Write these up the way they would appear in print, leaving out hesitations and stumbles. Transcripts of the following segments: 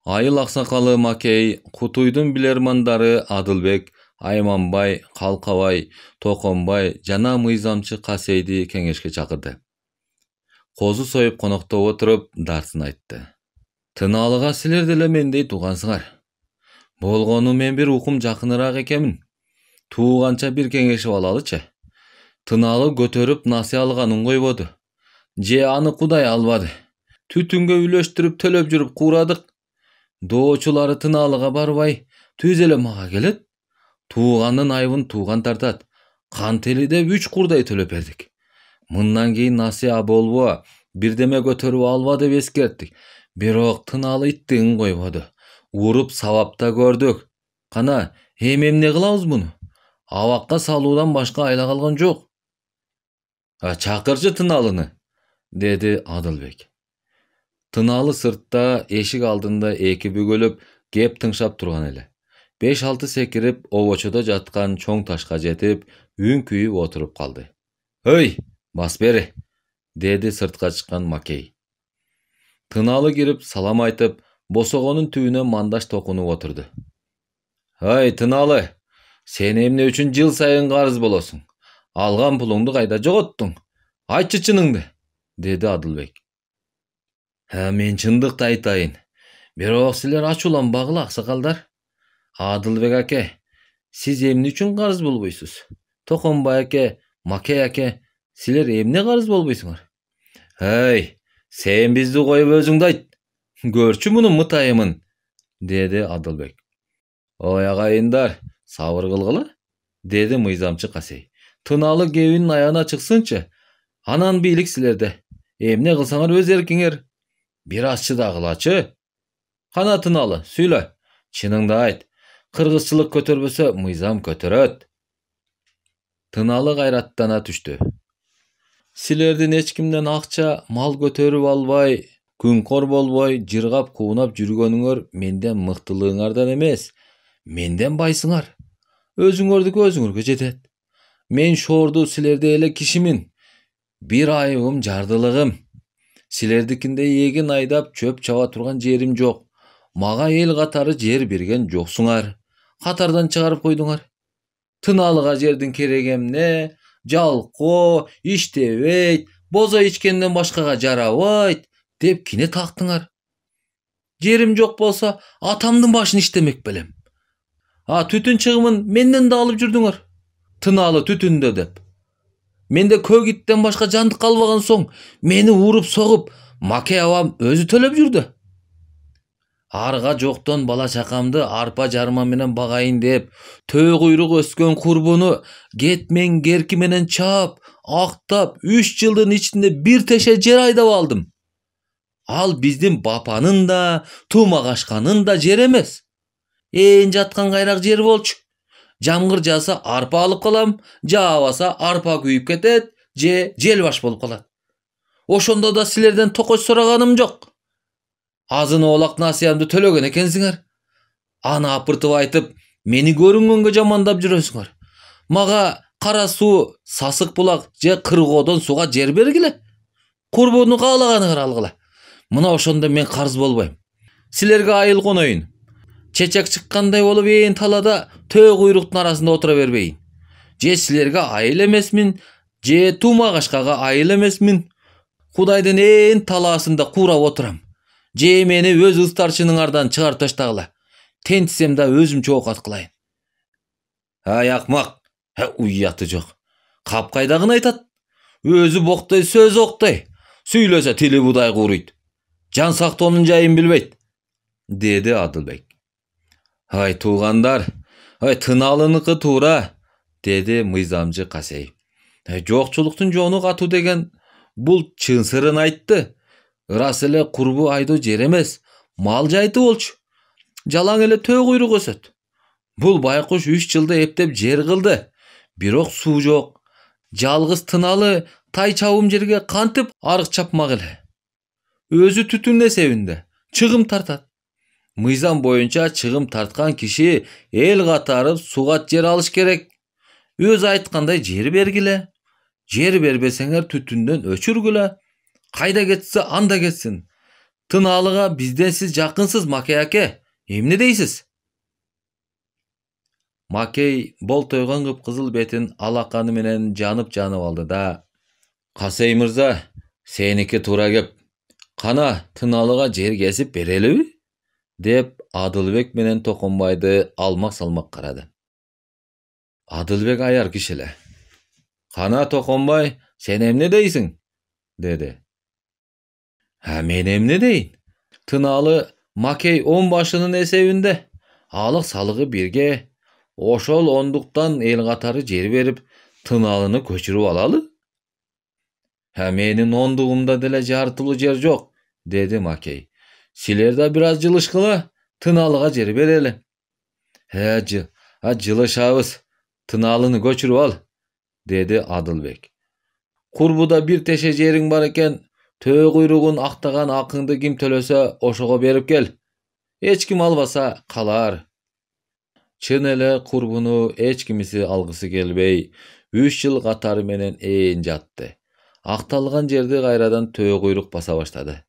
Айыл аксакалы Макей, Кутуйдун билермандары Адылбек, Айманбай, Калкабай, Токонбай жана мыйзамчы Касейди кеңешке чакырды. Козу союп коноктоп отуруп дарсын айтты. Тынаалыга силер деле мендей туугансыңар. Болгону мен бир укум жакыныраак экенмин. Тууганча бир кеңешип алалычы. Тынаалы көтөрүп насыялыганын койбоду. Же аны Кудай албады. Түтүнгө үйлөштүрүп төлөп жүрүп куурадык. Доочулары Тынаалыга барбай, түз эле мага келет. Туугандын айыбын тууган тартат. Кантели деп 3 курдай төлөп бердик. Мындан кийин насыя болбо, бирдеме көтөрүп алба деп эскерттик. Бирок Тынаалы иттигин койбоду. Уруп сабапта көрдүк. Кана, эмне кылабыз муну? Абакка салуудан башка айла калган жок. Чакырчы Тынаалыны, деди Адылбек. Тынаалы сыртта эшик алдында эки бүгөлөп кеп тыңшап турган эле. 5-6 секирип обочодо жаткан чоң ташка жетип, үн күйүп отуруп калды. «Өй, бас бери», деди сыртка чыккан Макей. Тынаалы кирип салам айтып, босогонун түбүнө мандаш токунуп отурду. «Ай, Тынаалы, сен эмне үчүн жыл сайын карыз болосуң? Алган пулуңду кайда жоготтуң? Айтчы чыныңды», деди Адылбек. Мен чындыкты айтайын. Бирок силер ачууланбагыла, аксакалдар. Адылбек аке, сиз эмне үчүн карыз болбойсуз? Токонбай аке, Макей аке, силер эмне карыз болбойсуңар? Эй, сен бизди коюп өзүңдү айт. Көрчү мунун мытайымын, деди Адылбек. Ой агайындар, сабыр кылгыла, деди мыйзамчы Касей. Тынаалы кебинин аягына чыксынчы. Анан бийлик силерде. Эмне кылсаңар өз эркиңер. Бир аз чыдагылачы. Кана Тынаалы, сүйлө. Чыныңды айт. Кыргызчылык көтөрбөсө мыйзам көтөрөт. Тынаалы кайраттана түштү. Силердин эч кимден акча, мал көтөрүп албай, күнкор болбой, жыргап куунап жүргөнүңөр менден мыктылыгыңардан эмес, менден байсыңар. Өзүңөрдүкү өзүңөргө жетет. Мен шоорду силерде эле кишимин. Бир айыбым жардылыгым. Силердикинде эгин айдап чөп чаба турган жерим жок. Мага эл катары жер берген жоксуңар. Катардан чыгарып койдуңар. Тынаалыга жердин кереги эмне? Жалко, иштебейт, бозо ичкенден башкага жарабайт деп кине тактыңар. Жерим жок болсо, атамдын башын иштемек белем. Түтүн чыгымын менден да алып жүрдүңөр. Тынаалы түтүндө деп. Менде көк иттен башка жандык калбаган соң, мени уруп согуп, Макей абам өзү төлөп жүрдү. Арга жоктон бала чакамды арпа жарма менен багайын деп, төө куйрук өскөн курбуну кетмен керки менен чаап, актап 3 жылдын ичинде бир теше жер айдап алдым. Ал биздин бапанын да, тумагашканын да жер эмес. Ээн жаткан кайрак жер болчу. Жамгыр жааса арпа алып калам, жаабаса арпа күйүп кетет, же жел баш болуп калат. Ошондо да силерден токоч сураганым жок. Азын оолак насыямды төлөгөн экенсиңер. Аны апыртып айтып, мени көрүнгөнгө жамандап жүрөсүңөр. Мага кара суу, сасык булак же кыргоодон сууга жер бергиле. Курбуну каалаганыгар алгыла. Мына ошондо мен карыз болбойм. Силерге айыл коноюн. Чечек чыккандай болуп ээн талада төө куйруктун арасында отура бербейин. Же силерге айыл эмесмин, же тумагашкага айыл эмесмин. Кудайдын ээн талаасында курап отурам. Же мени өз ыстарчыныңардан чыгарып таштагыла. Тентисем да өзүмчө оокат кылайын. Ай акмак, уяты жок. Капкайдагын айтат. Өзү боктой, сөз октой. Сүйлөсө тили будай кууруйт. Жан сактоонун жайын билбейт, деди Адылбек. Ай туугандар, Тынаалыныкы туура, деди мыйзамчы Касей. Жокчулуктун жону катуу деген бул чын сырын айтты. Ырас эле курбу айдоо жер эмес, мал жайты болчу. Жалаң эле төө куйрук өсөт. Бул байкуш 3 жылда эптеп жер кылды. Бирок суу жок. Жалгыз Тынаалы тай чабым жерге кантип арык чапмак эле. Өзү түтүн эсебинде чыгым тартат. Мыйзам боюнча чыгым тарткан киши эл катары сугат жер алыш керек. Өз айткандай жер бергиле. Жер бербесеңер түтүндөн өчүргүлө. Кайда кетсе анда кетсин. Tınaalıga bizden siz jakınsız Makey ake. Emne deysiz? Makey boltoygon kıpkızıl betin alakany menen janıp aldı da, "Kasey mırza, seniki tura kep. Kana Tınaalıga jer kesip berelibi?" dep Adılbek menen Tokonbaydy almak salmak karady. Adılbek ayar kişile. "Kana Tokonbay, sen emne deysiň?" dedi. "Ha, men emne deyin? Tınaalı Makey 10 başının esebinde. Alık salıgı birge. Oşol onduktan el katarı jer berip Tınaalıny köçürüp alalı." "Ha, menin ondugumda dele jartylı jer jok," dedi Makey. "Siler de biraz jılışkıla, Tınaalıga jer bereli." Ha, jılışabız. Tınaalyny köçürüp al," dedi Adılbek. "Kurbuda bir teşe jeriň bar eken, tö kuyrugun aktagan akыңdy kim tölöse oşoga berip gel. Hiç kim albasa kalar." Çın ele kurbunu hiç kimisi algısı gelbey, 3 yıl katarı menen eğin jatty. Aktalgan жерди kayradan tö kuyruk basa başladı.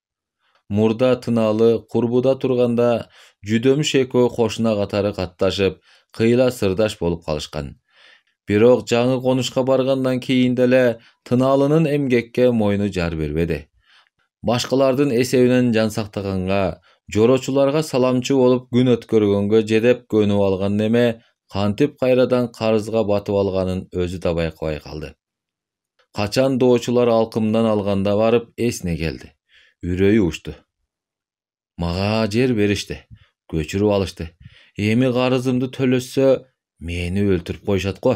Murda Tınaalı kurbuda turganda Jüdömüş ekөө koşuna katары katlaşıp, kıyla sırdaş bolup kalışkan. Birok жаңы konuşka bargandan keyin dele Tınaalынын emgekke moynu jar berbedi. Başkalardın esebinен жан сактаганга, жороочуларга salamçı bolup gün ötkөрgөнгө jedep könüp algan neme kantip kayradan karızga batıp alganın özü da baykabay kaldı. Kaçan doğuçular alkımdan alganda barıp esine geldi. Üreği uçtu. "Maga jer berişti, köçürüp alıştı. Emi karızımdı tölössö meni öldürüp koyuşat go.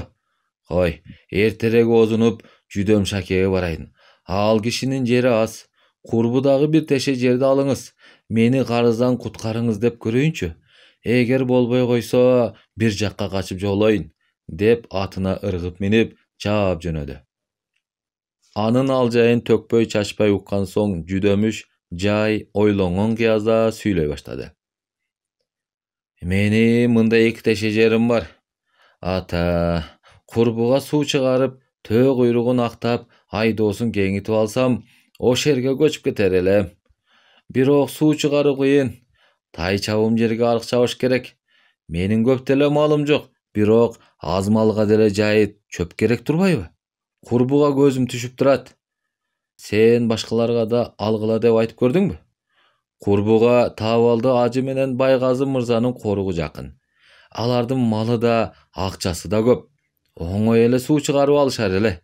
Koy, erterek ozunup Jüdöm Şakeye barayın. Al kişinin jeri az. Kurbudağı bir teşe жерди alыңыз. Meni karızdan kutkarыңыз dep körөйүнчү. Eger bolboy koyso bir jakka kaçıp jogoloyun," dep atına ırgıp minip çaap jönödü. Anın aljaýyn tökpöy çaçpay ukkan soň Jüdömüş jay oýloňon kıyazda süýlöй başlady. "Meni mында 2 teşe jerim bar. Ata, kurbuga suw çıgaryp, tö kuyrugun aktap, aýdoosun keňitip alsam, o şerge köçüp keter elem. Birok suw çıgary kıyın. Tay çabım jerge alyk çabış gerek. Menin köp dele malym jok, birok az malga dele jaýyt çöp gerek turbayby? Kurbuga gözüm tüşüp turat. Sen başkalarga da algıla dep aytyp gördüňbü? Kurbuga Tabaldy ajy menen Baygazy mırzanın korugu jakyn. Alardın malı da, akçası da köp. Oňoý ele suw çıgaryp alışar ele.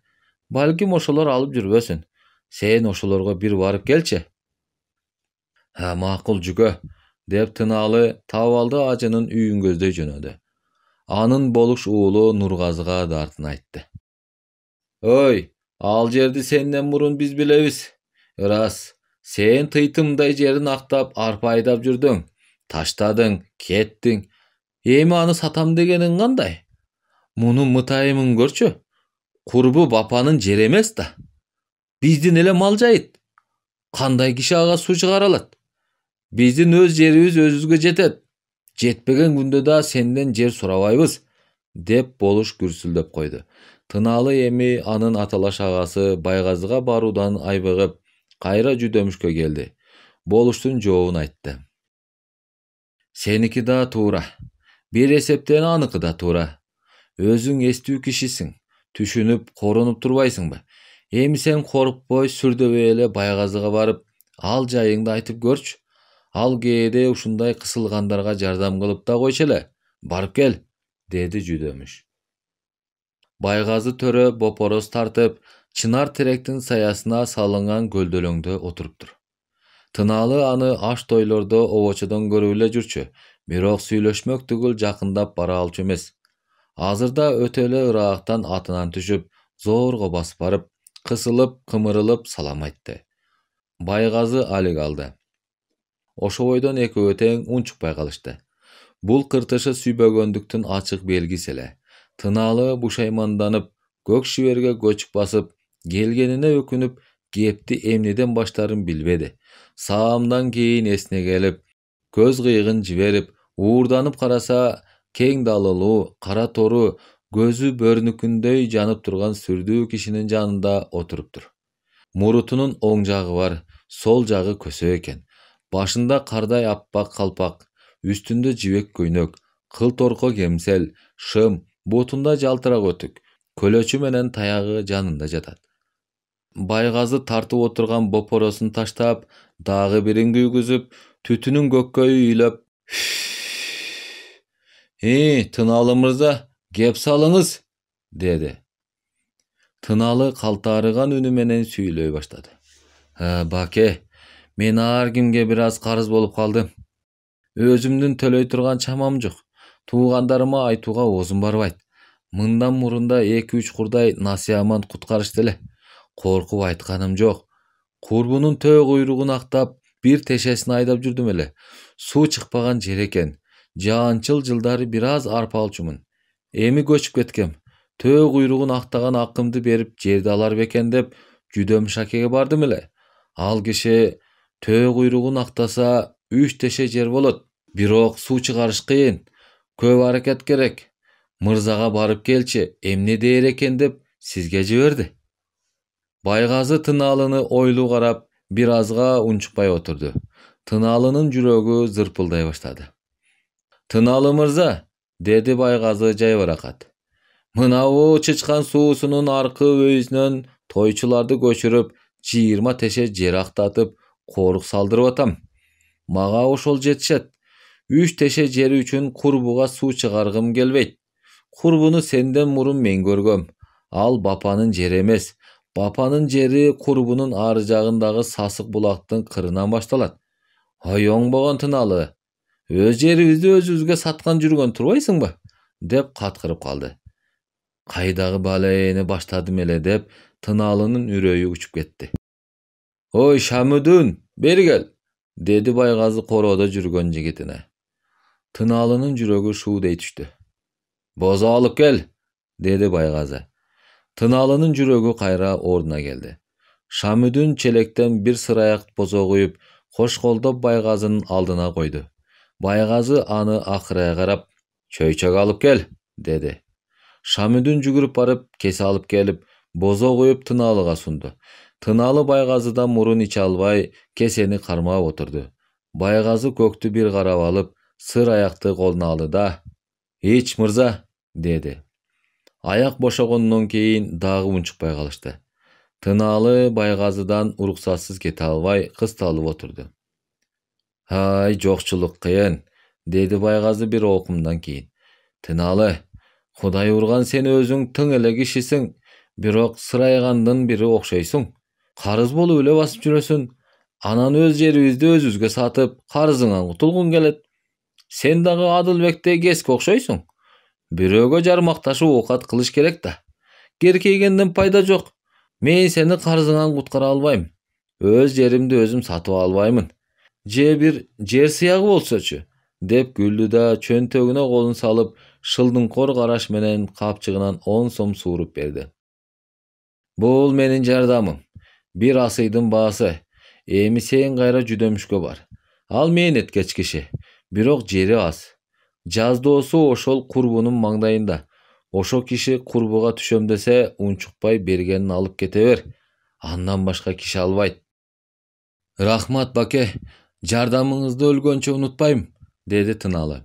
Balkim oşolar alıp jürbesin. Sen oşolarga bir barıp gelçi." "Ha, makul jügö," dep Tınaalı Tabaldy ajynın üýün gözдөй jönödü. Anın boluş uulu Nurgazyga dartyn aýtdy. "Oy, al жерди senden burun biz bilebiz. Ras, sen tytymday jerin aktap arpa aýdap jürdüň. Taştadyň, ketdiň. Emi any satam degeniň kanday? Munu mıtayımın görçü. Kurbu bapanın jeri emes da. Bizdin ele mal jaýyt. Kanday kişi aga suw çıgara alat? Bizdin öz jeribиz özüzgө jetet. Jetpegen günde da senden jer sorabaýbız," dep boluş gürsüldep koydu. Tınaalı emi anın atalaş agası Baygazyga barudan aýbygyp, kayra Jüdömüşkö geldi. Boluştun joobun aýtdy. "Seniki da tuura. Bir esepten anyky da tuura. Özüň estүү kişisiň. Tüşünüp, korunup turbaýsyňby? Emi sen korkpoy sürdöbey ele Baygazyga barıp, al jaýyňdy aýtyp görçü. Al kээde uşunday kısılgandarga jardam kılıp da koyç ele. Barıp gel," dedi Jüdömüş. Baygazy törö boporoz tartıp, çınar terektin sayasına salıngan göldölöňde oturupdur. Tınaalı anı aş toýlordo oboçodan görüp jürçü. Birok süýleşmek tügül jakындap bara alçy emes. Azırda ötele ıraaktan atынан düşüp, zorgo basıp barıp, kısılıp, kımırılıp salam aýtdy. Baygazy ali kaldı. Oşo boýdan ekөө teň unçukpay kalıştı. Bul kırtışı süýbögöndüktün açık belgisi ele. Tınaalı buşaymandanyp, gök şiberge göçüp basıp, gelgenine ökünüp, gepti emneden başlaryn bilbedi. Saamdan keyin esine gelip, göz kıygın jiberip, uğurdanyp karasa, keň dalylуу, kara toru, gözü börnükünдөй janıp turgan sürdүү kişinin janında oturupdur. Murutunun oň jagı var, sol jagı kösö eken. Башында кардай аппак калпак, үстүндө жибек көйнөк, кыл торко кемсел, шым, бутунда жалтырак өтүк, көлөчү менен таягы жанында жатат. Байгазы тартып отурган бопоросун таштап, дагы бирин күйгүзүп, түтүнүн көккө үйлөп, Тыналы мырза, кеп салыңыз, деди. Тыналы калтаарыган үнү менен сүйлөй баштады. Баке, мен ар кимге бир аз карыз болуп калдым. Өзүмдүн төлөй турган чамам жок. Туугандарыма айтууга оозум барбайт. Мындан мурунда 2-3 курдай насыяман куткарышты эле. Коркуп айтканым жок. Курбунун төө куйругун актап, бир тешесин айдап жүрдүм эле. Суу чыкпаган жер экен. Жаанчыл жылдары бир аз арпа алчумун. Эми көчүп кеткем. Төө куйругун актаган акымды берип жерди алар бекен деп Жүдөм Шакеге бардым эле. Ал киши төө куйругун актаса 3 теше жер болот. Бирок суу чыгарыш кыйын. Көп аракет керек. Мырзага барып келчи, эмне дээр экен деп сизге жиберди. Байгазы Тыналыны ойлуу карап, бир азга унчукпай отурду. Тыналынын жүрөгү зырпылдай баштады. Тыналы мырза, деди Байгазы жайбаракат. Мынабу чычкан суусунун аркы өйүсүнөн тойчуларды көчүрүп, 20 теше жер актатып, корук салдырып атам. Мага ошол жетишет. 3 теше жер үчүн курбуга суу чыгаргым келбейт. Курбуну сенден мурун мен көргөм. Ал бапанын жери эмес. Бапанын жери курбунун ары жагындагы сасык булактын кырынан башталат. Ой оңбогон Тыналы. Өз жерибизди өзүбүзгө саткан жүргөн турбайсыңбы? Деп каткырып калды. Кайдагы балени баштадым эле деп Тыналынын үрөйү учуп кетти. Ой Шамүдүн, бери кел, деди Байгазы короодо жүргөн жигитине. Тыналынын жүрөгү шуудей түштү. Бозо алып кел, деди Байгазы. Тыналынын жүрөгү кайра ордуна келди. Шамүдүн челектен бир сыраяк бозо куюп, кош колдоп Байгазынын алдына койду. Байгазы аны акырая карап, чөйчөк алып кел, деди. Шамүдүн жүгүрүп барып, кесе алып келип, бозо куюп Тыналыга сунду. Тыналы Байгазыдан мурун иче албай, кесени кармап отурду. Байгазы көктү бир карап алып, сыр аякты колуна алды да, "Ич мырза", деди. Аяк бошогондон кийин дагы унчукпай калышты. Тыналы Байгазыдан уруксатсыз кете албай, кысталып отурду. Ай, жокчулук кыйын, деди Байгазы бир окумдан кийин. Тыналы, Кудай урган сен өзүң тың эле кишисиң, бирок сырайгандын бири окшойсуң. Карыз болуп эле басып жүрөсүң. Анан өз жерибизди өзүбүзгө сатып, карызыңан кутулгуң келет. Сен дагы Адылбектей кеске окшойсуң. Бирөөгө жармакташып оокат кылыш керек да. Керкейгенден пайда жок. Мен сени карызыңан куткара албайм. Өз жеримди өзүм сатып албаймын. Же бир жер сыягы болсочу, деп күлдү да чөнтөгүнө колун салып, шылдыңкор караш менен капчыгынан 10 сом сууруп берди. Бул менин жардамым. Бир асыйдын баасы. Эми сен кайра Жүдөмүшкө бар. Ал мээнеткеч киши, бирок жери аз. Жаздоосу ошол курбунун маңдайында. Ошо киши курбуга түшөм десе, унчукпай бергенин алып кете бер. Андан башка киши албайт. Рахмат баке, жардамыңызды өлгөнчө унутпайм, деди Тыналы.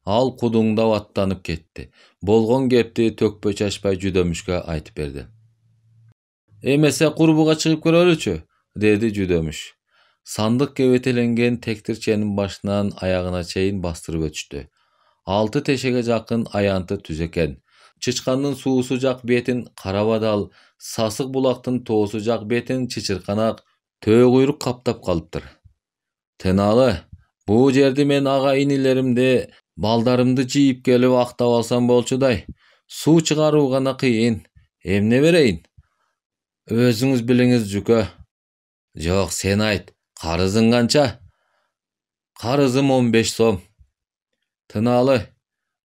Ал кудуңдап аттанып кетти. Болгон кепти төкпөй чачпай Жүдөмүшкө айтып берди. Эмесе курбуга чыгып көрөлүчү, деди Жүдөмүш. Сандык кебетеленген тектирченин башынан аягына чейин бастырып өтүштү. 6 тешеге жакын аянты түз экен. Чычкандын суусу жак бетин кара бадал, сасык булактын тоосу жак бетин чычырканак, төө куйрук каптап калыптыр. Тыналы, бул жерди мен ага инилеримди, балдарымды жийип келип актап алсам болчудай. Суу чыгаруу гана кыйын. Эмне берейин? Өзүңүз билиңиз, жүкө. Жок, сен айт. Карызың канча? Карызым 15 сом. Тыналы,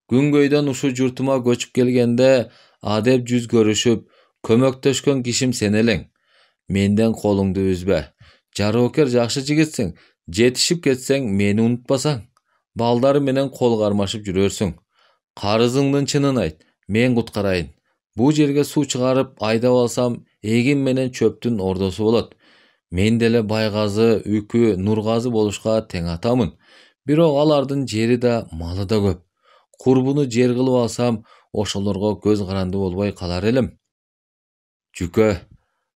күнгөйдөн ушу журтума көчүп келгенде адеп жүз көрүшүп, көмөктөшкөн кишим сен элең. Менден колуңду үзбө. Жароокер жакшы жигитсиң. Жетишип кетсең, мени унутпасаң. Балдары менен кол кармашып жүрөрсүң. Карызыңдын чынын айт. Мен куткарайын. Бул жерге суу чыгарып айдап алсам, эгин менен чөптүн ордосу болот. Мен деле Байгазы, Үкү, Нургазы болушка тең атамын. Бирок алардын жери да, малы да көп. Курбуну жер кылып алсам, ошолорго көз каранды болбой калар элем. Жүкө,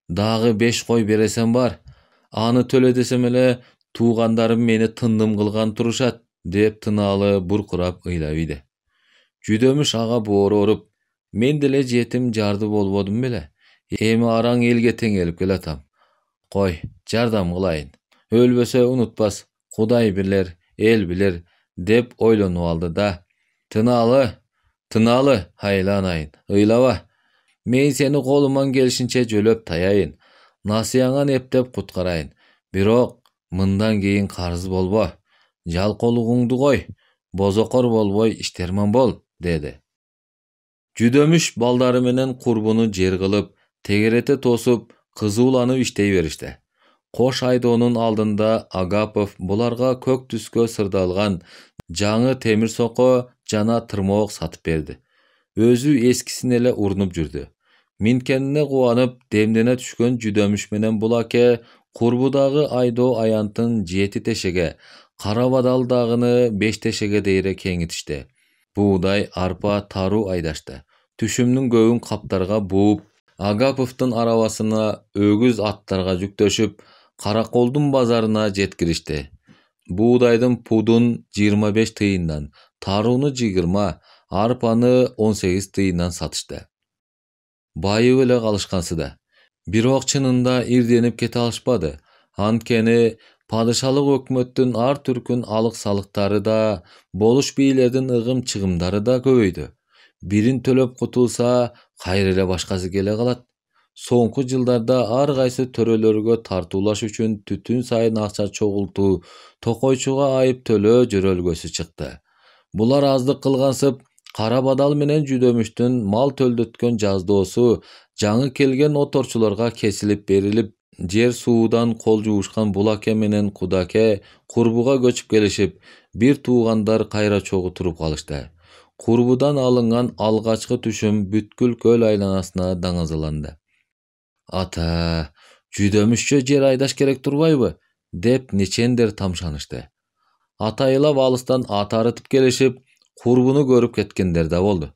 дагы 5 кой бересем бар. Аны төлө десем эле туугандарым мени тындым кылган турушат, деп тынаалы буркурап ыйлап. Жүдөмүш ага боору оруп, мен деле жетим жарды болбодум беле. Эми араң элге теңелип келатам. Кой, жардам кылайын. Өлбөсө унутпас, Кудай билер, эл билер, деп ойлонуп алды да. Тынаалы, айланайын, ыйлаба. Мен сени колуман келишинче жөлөп таяйын. Насыяңан эптеп куткарайын. Бирок мындан кийин карыз болбо. Жалкоолугуңду кой, бозокор болбой иштерман бол, деди. Жүдөмүш балдары менен курбуну жер кылып, тегерете тосуп, кызууланып иштей беришти. Кош айдоонун алдында Агапов буларга көк түскө сырдалган жаңы темир сокко жана тырмоок сатып берди. Өзү эскисин эле урнуп жүрдү. Минткенине кубанып, демдене түшкөн Жүдөмүш менен Булаке курбудагы айдоо аянтын 7 тешеге, кара бадал дагыны 5 тешеге дейре кеңитишти. Буğday, арпа, тару айдашты. Түшүмнүн көбүн каптарга бууп, Агаповдун арабасына өгүз аттарга жүктөшүп, Караколдун базарына жеткиришти. Буğдайдын пудун 25 тыйындан, таруну 20, арпаны 18 тыйындан сатышты. Байып эле калышкансы да. Бирок чынында ирденип кете алышпады. Анткени падышалык өкмөттүн ар түркүн алык салыктары да, болуш бийлердин ыгым чыгымдары да көбөйдү. Бирин төлөп кутулса, кайра эле башкасы келе калат. Соңку жылдарда ар кайсы төрөлөргө тартуулаш үчүн түтүн сайын акча чогултуу, токойчуга айып төлөө жөрөлгөсү чыкты. Булар аздык кылгансып, кара бадал менен Жүдөмүштүн мал төлдөткөн жаздоосу жаңы келген оторчуларга кесилип берилип, жер суудан кол жуушкан Булаке менен Кудаке курбуга көчүп келишип, бир туугандар кайра чогуу туруп калышты. Курбудан алынган алгачкы түшүм бүткүл көл айланасына даңазаланды. Ата, Жүдөмүшчө жер айдаш керек турбайбы? Деп нечендер тамшанышты. Атайылап алыстан ат арытып келишип, курбуну көрүп кеткендер да болду.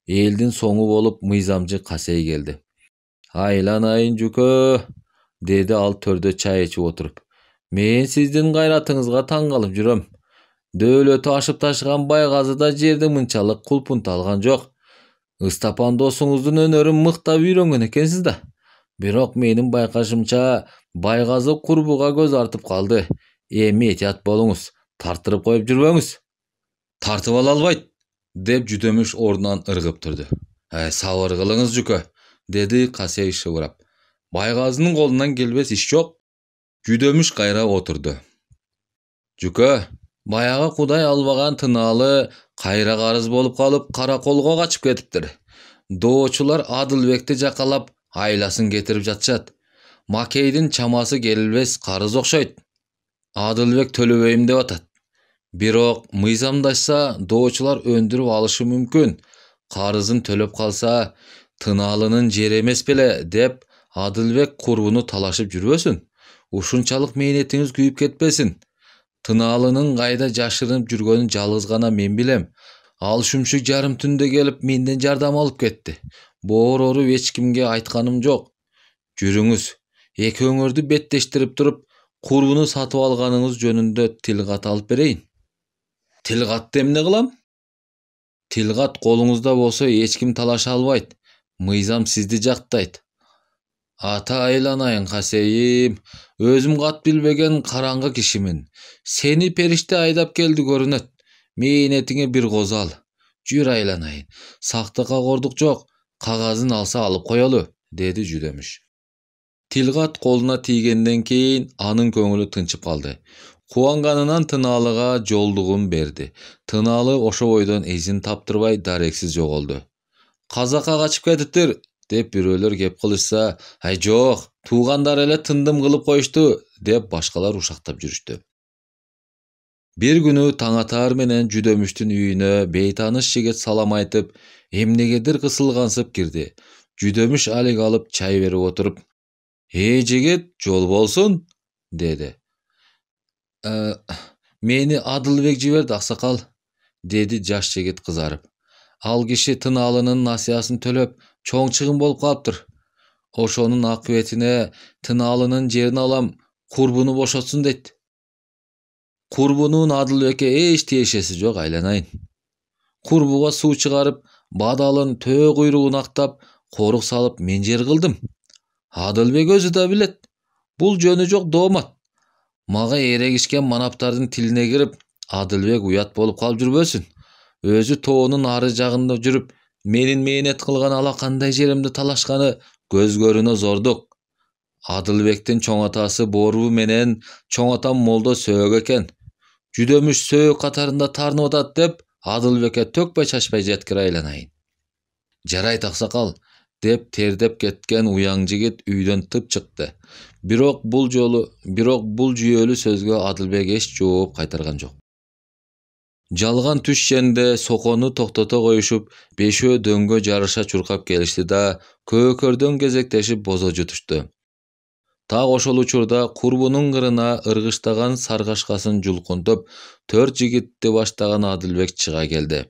Элдин соңу болуп мыйзамчы Касей келди. Айланайын Жүкө, деди ал төрдө чай ичип отуруп. Мен сиздин кайратыңызга таң калып жүрөм. Дөөлөтү ашып ташыган Байгазыда жерди мынчалык кулпунта алган жок. Ыстапан досуңуздун өнөрүн мыктап үйрөнгөн экенсиз да. Бирок менин байкашымча Байгазы курбуга көз артып калды. Эми этият болуңуз, тартырып коюп жүрбөңүз. Тартып ала албайт, деп Жүдөмүш ордунан ыргып турду. Сабыр кылыңыз Жүкө, деди Касей шыбырап. Байгазынын колунан келбес иш жок. Жүдөмүш кайра отурду. Жүкө, баягы Кудай албаган тынаалы кайра карыз болуп калып, Караколго качып кетиптир. Доочулар Адылбекти жакалап, айласын кетирип жатышат. Макейдин чамасы келбес карыз окшойт. Адылбек төлөбөйм деп атат. Бирок мыйзамдашса, доочулар өндүрүп алышы мүмкүн. Карызын төлөп калса, тынаалынын жери эмес беле, деп Адылбек курбуну талашып жүрбөсүн. Ушунчалык мээнетиңиз күйүп кетпесин. Тынаалынын кайда жашырынып жүргөнүн жалгыз гана мен билем. Ал шүмшүк жарым түндө келип менден жардам алып кетти. Боор оруп эч кимге айтканым жок. Жүрүңүз, экөөңөрдү беттештирип туруп, курбуну сатып алганыңыз жөнүндө тилгат алып берейин. Тилгатты эмне кылам? Тилгат колуңузда болсо эч ким талаша албайт. Мыйзам сизди жактайт. Ата айланайын Касейим, өзүм кат билбеген караңгы кишимин. Сени периште айдап келди көрүнөт. Мээнетиңе бир козу ал. Жүр айланайын. Сактыкка кордук жок. Кагазын алса алып коелу, деди Жүдөмүш. Тилгат колуна тийгенден кийин анын көңүлү тынчып калды. Кубанганынан тынаалыга жолдугун берди. Тынаалы ошо бойдон изин таптырбай дарексиз жоголду. Казакка качып кетиптир, деп бирөөлөр кеп кылышса, жок, туугандар эле тындым кылып коюшту, деп башкалар ушактап жүрүштү. Бир күнү Таңатаар менен Жүдөмүштүн үйүнө бейтаныш жигит салам айтып, эмнегедир кысылгансып кирди. Жүдөмүш алик алып чай берип отуруп, Жигит, жол болсун, dedi. Meni Adılbek jiberdi aksakal, dedi жаш жигит kızarıp. Al kişi tınalının nasiyasını tölöp, çoğun çıgın bolup kalıptır. Oşonun akıbetine tınalının jerini alam, kurbunu boşotsun dedi. Kurbunun Adılbek'e hiç tiyешеси жок, aylanayın. Kurbuga suv çıgarıp, badalın tö kuyruğunu aktap, koruk salıp men jer kıldım. Adılbek özü da bilet. Bul jönü jok doomat. Maga erегишкен manaptardын tiline girip, Adılbek uyat bolup kalıp жүрбөсүн. Özü тоонун ары жагында жүрүp, менин мээнет кылган алакандай жеримди талашканы көз көрүнө зордук. Adılbектин чоң атасы Борбу менен чоң атам Молдо сөөгө экен. Жүдөмүш сөөгө катарында тарынып атат деп, Adılbekке төкпөй чачпай жеткире айланайын. Жарайт аксакал, деп тердеп кеткен уяң жигит үйдөн тып чыкты. Бирок бул жүйөлүү сөзгө Адылбек эч жооп кайтарган жок. Жалган түшченде сокону токтото коюшуп, бешөө дөңгө жарыша чуркап келишти да, көкөрдөн кезектешип бозо жутушту. Так ошол учурда Курбунун кырына ыргыштаган саргашкасын жулкунтуп, 4 жигитти баштаган Адылбек чыга келди.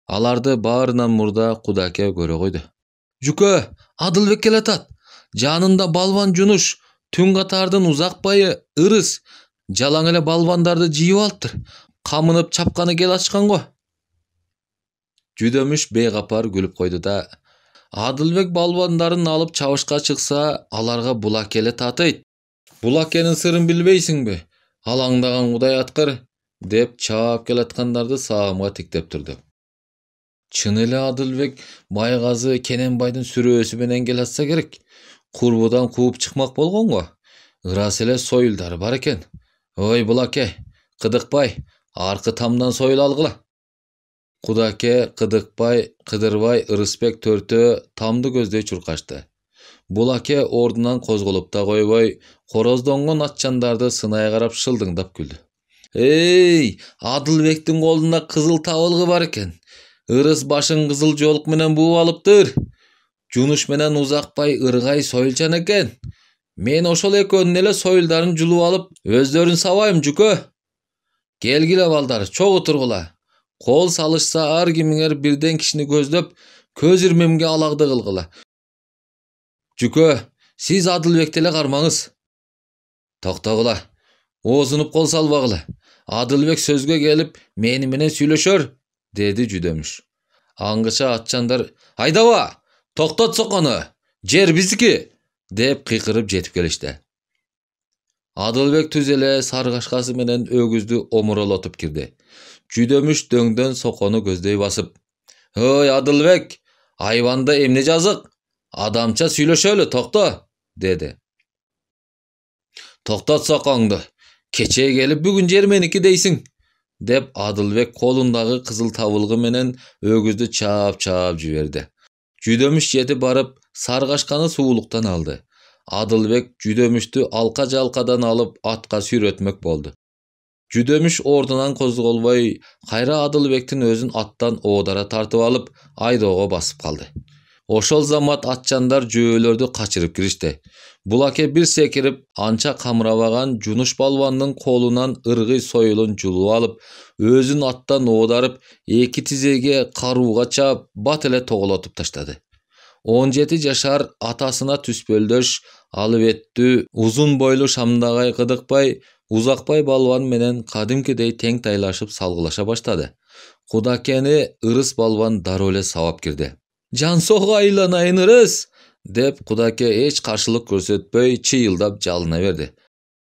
Аларды баарынан мурда Кудаке көрө койду. Жукө, Адылбек келатат. Жанында балбан Жунуш, түн катардын Узакбайы, Ырыс, жалаң эле балбандарды жыйып алыптыр. Камынып чапканы кел ачкан го. Жүдөмүш бейгапар күлүп койду да, Адылбек балбандарын алып чабышка чыкса, аларга Булаке эле татыйт. Булакенин сырын билбейсиңби? Алаңдаган Кудай аткыр, деп чаап келаткандарды сагымга тиктеп турду. Чын эле Адылбек Байгазы Кененбайдын сүрөөсү менен келатса керек. Курбудан кууп чыкмак болгон го. Ырас эле союлдары бар экен. Ой Булаке, Кыдыкбай, аркы тамдан союл алгыла. Кудаке, Кыдыкбай, Кыдырбай, Ырысбек төртөө тамды көздөй чуркашты. Булаке ордунан козголуп да койбой, короздонгон атчандарды сынай карап шылдыңдап күлдү. Эй, Адылбектин колунда кызыл табылгы бар экен. Ырыс башын кызыл жолук менен бууп алыптыр. Жунуш менен Узакбай ыргай союлчан экен. Мен ошол экөөнүн эле союлдарын жулуп алып, өздөрүн сабайм жукө. Келгиле балдар, чогуу тургула. Кол салышса ар кимиңер бирден кишини көздөп, көз ирмемге алagды кылгыла. Жукө, сиз Адылбекти эле кармаңыз. Токтогула. Оозунуп кол салбагыла. Адылбек сөзгө келип, мени менен сүйлөшөр, dedi Жүдөмүш. Аңгыча атчандар, айдаба, токтот сокону, жер биздики, деп кыйкырып жетип келишти. Адылбек түз эле саргашкасы менен өгүздү омуролотуп кирди. Жүдөмүш дөңдөн сокону көздөй басып, ой Адылбек, айбанда эмне жазык? Адамча сүйлөшөлү, токто, dedi. Токтот сокоңду, кече келип бүгүн жер меники дейсиң, деп Адылбек колундагы кызыл табылгы менен өгүздү чаап жиберди. Жүдөмүш жетип барып, саргашканы суулуктан алды. Адылбек Жүдөмүштү алка жалкадан алып атка сүйрөтмөк болду. Жүдөмүш ордунан козголбой, кайра Адылбектин өзүн аттан оодара тартып алып, айдоого басып калды. Ошол замат атчандар жөөлөрдү качырып киришти. Булаке бир секирип, анча камырабаган Жунуш балбандын колунан ыргый союлун жулуп алып, өзүн аттан оодарып, эки тизеге карууга чаап, бат эле тоголотуп таштады. 17 жашар атасына түспөлдөш, алып еттүү, узун бойлуу Шамдагай Кыдыкбай, Узакбай балбан менен кадимкидей тең тайлашып салгылаша баштады. Кудакени Ырыс балбан дароо эле сабап кирди. Жан сого айланайын Ырыс, деп Кудаке эч каршылык көрсөтпөй чыйылдап жалына берди.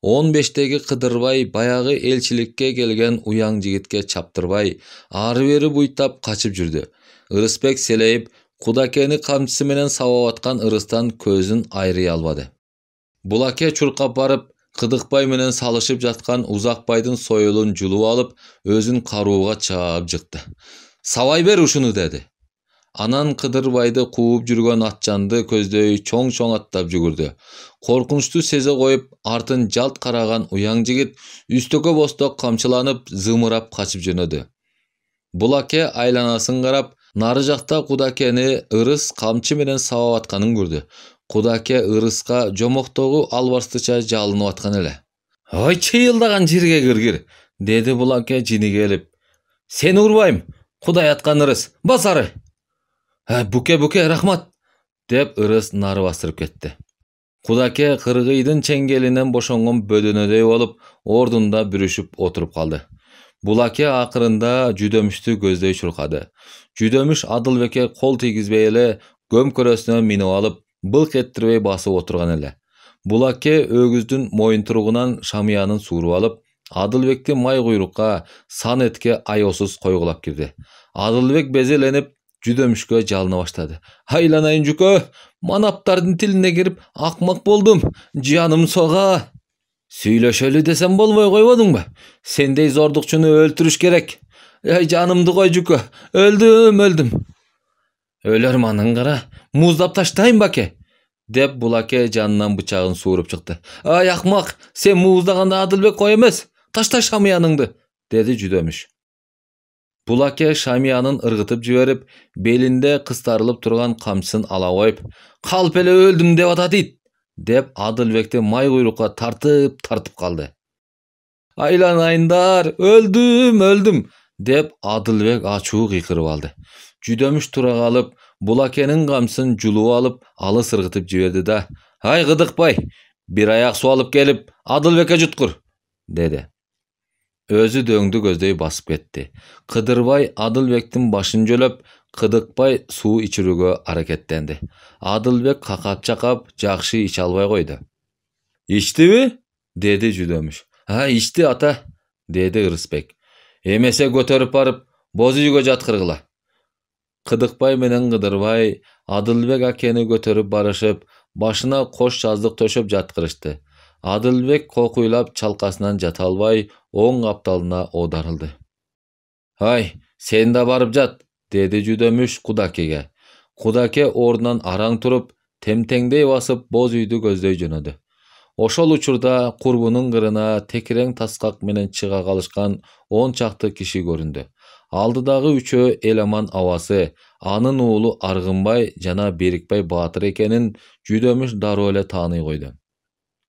15-теги Кыдырбай баягы элчиликке келген уяң жигитке чаптырбай, ары бери буйтап качып жүрдү. Ырысбек селейип, Кудакени камчысы менен сабап аткан Ырыстан көзүн айрый албады. Булаке чуркап барып, Кыдыкбай менен салышып жаткан Узакбайдын союлун жулуп алып, өзүн карууга чаап жыкты. Сабай бер ушуну, dedi. Анан Кыдырбайды кууп жүргөн атчанды көздөй чоң аттап жүгүрдү. Коркунучту сезе коюп, артын жалт караган уяң жигит үстөкө босток камчыланып, зымырап качып жөнөдү. Булаке айланасын карап, нары жакта Кудакени Ырыс камчы менен сабап атканын көрдү. Кудаке ырыска жомоктогу албастыча жалынып аткан эле. Ой, чыйылдаган жерге киргир, деди булаке жини келип. Сени урбайм, Кудай аткан ырыс, басары. Буке, рахмат, деп ырыс нары бастырып кетти. Кудаке кыргыйдын чеңгелинен бошонгон бөдөнөдөй болуп, ордунда бүрүшүп отуруп калды. Булаке акырында Жүдөмүштү көздөй чуркады. Жүдөмүш Адылбекке кол тийгизбей эле көмкөрөсүнө минип алып, былк эттирбей басып отурган эле. Булаке өгүздүн моюнтуругунан шамыянын сууруп алып, Адылбекти май куйрукка, сан этке аеосуз койгулап кирди. Адылбек безеленип Жүдөмүшкө жалына баштады. Айланайын жүкө, манаптардын тилине кирип акмак болдум, жаным сога. Сүйлөшөлү десем болбой койбодуңбу? Сендей зордукчуну өлтүрүш керек. Жанымды кой жүкө, өлдүм. Өлөр манын кара, муздап таштайын баке, деп булаке жанынан бычагын сууруп чыкты. Ай акмак, сен муздаганда Адылбек кой эмес, ташта шамыяныңды, деди Жүдөмүш. Булаке шамыянын ыргытып жиберип, белинде кыстарылып турган камчысын ала коюп, калп эле өлдүм деп атат ит, деп Адылбекти май куйрукка тартып калды. Айланайындар, өлдүм, деп Адылбек ачуу кыйкырып алды. Жүдөмүш тура калып, булакенин камчысын жулуп алып, алыс ыргытып жиберди да, ай Кыдыкбай, бир аяк суу алып келип, Адылбекке жуткур, деди. Өзү дөңдү көздөй басып кетти. Кыдырбай Адылбектин башын жөлөп, Кыдыкбай суу ичирүүгө аракеттенди. Адылбек какап-чакап жакшы иче албай койду. Ичтиби? Деди Жүдөмүш. Ичти ата, деди Ырысбек. Эмесе көтөрүп барып, боз үйгө жаткыргыла. Кыдыкбай менен Кыдырбай Адылбек акени көтөрүп барышып, башына кош жаздык төшөп жаткырышты. Адылбек кокуйлап чалкасынан жата албай, оң капталына оодарылды. Ай, сен да барып жат, деди Жүдөмүш Кудакеге. Кудаке ордунан араң туруп, темтеңдей басып боз үйдү көздөй жөнөдү. Ошол учурда курбунун кырына текирең таскак менен чыга калышкан 10 чакты киши көрүндү. Алдыдагы үчөө Эламан абасы, анын уулу Аргынбай жана Берикбай баатыр экенин Жүдөмүш дароо эле тааный койду.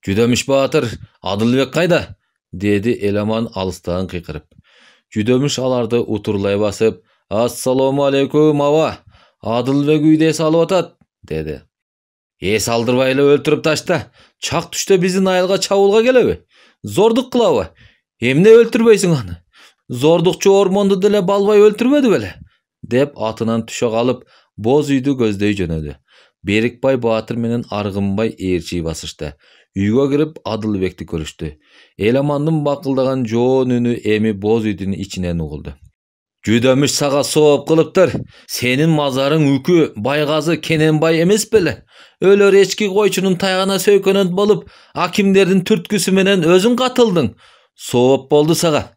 Жүдөмүш баатыр, Адылбек кайда? Деди Эламан алыстан кыйкырып. Жүдөмүш аларды утурлай басып, Ассаламу алейкум аба, Адылбек үйдө эс алып атат, деди. Эс алдырбай эле өлтүрүп ташта, чак түштө биздин айылга чабуулга келеби? Зордук кылабы? Эмне өлтүрбөйсүң аны? Зордукчу ормонду деле балбай өлтүрбөдү беле? Деп атынан түшө калып, боз үйдү көздөй жөнөдү. Берикбай баатыр менен Аргынбай ээрчий басышты. Үйгө кирип Адылбекти көрүштү. Эламандын бакылдаган жоон үнү эми боз үйдүн ичинен угулду. Жүдөмүш сага сооп кылыптыр. Сенин мазарың үкү, Байгазы, Кененбай эмес беле? Өлөр эчки койчунун тайгана сөйкөнөт болуп, акимдердин түрткүсү менен өзүң катылдың. Сооп болду сага.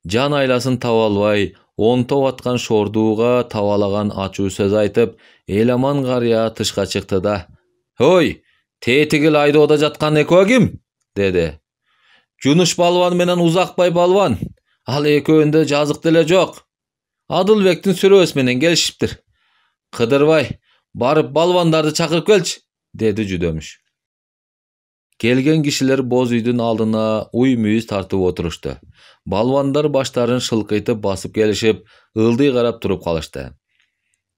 Жан айласын таба албай, онтоп аткан шордууга табалаган ачуу сөз айтып, Эламан карыя тышка чыкты да, ой, тетигил айдоодо жаткан экөө ким? Деди. Жунуш балбан менен Узакбай балбан. Ал экөөндө жазык деле жок. Адылбектин сүрөөсү менен келишиптир. Кыдырбай, барып балбандарды чакырып келчи, деди Жүдөмүш. Келген кишилер боз үйдүн алдына уй мүйүз тартып отурушту. Балбандар баштарын шылкыйтып басып келишип, ылдый карап туруп калышты.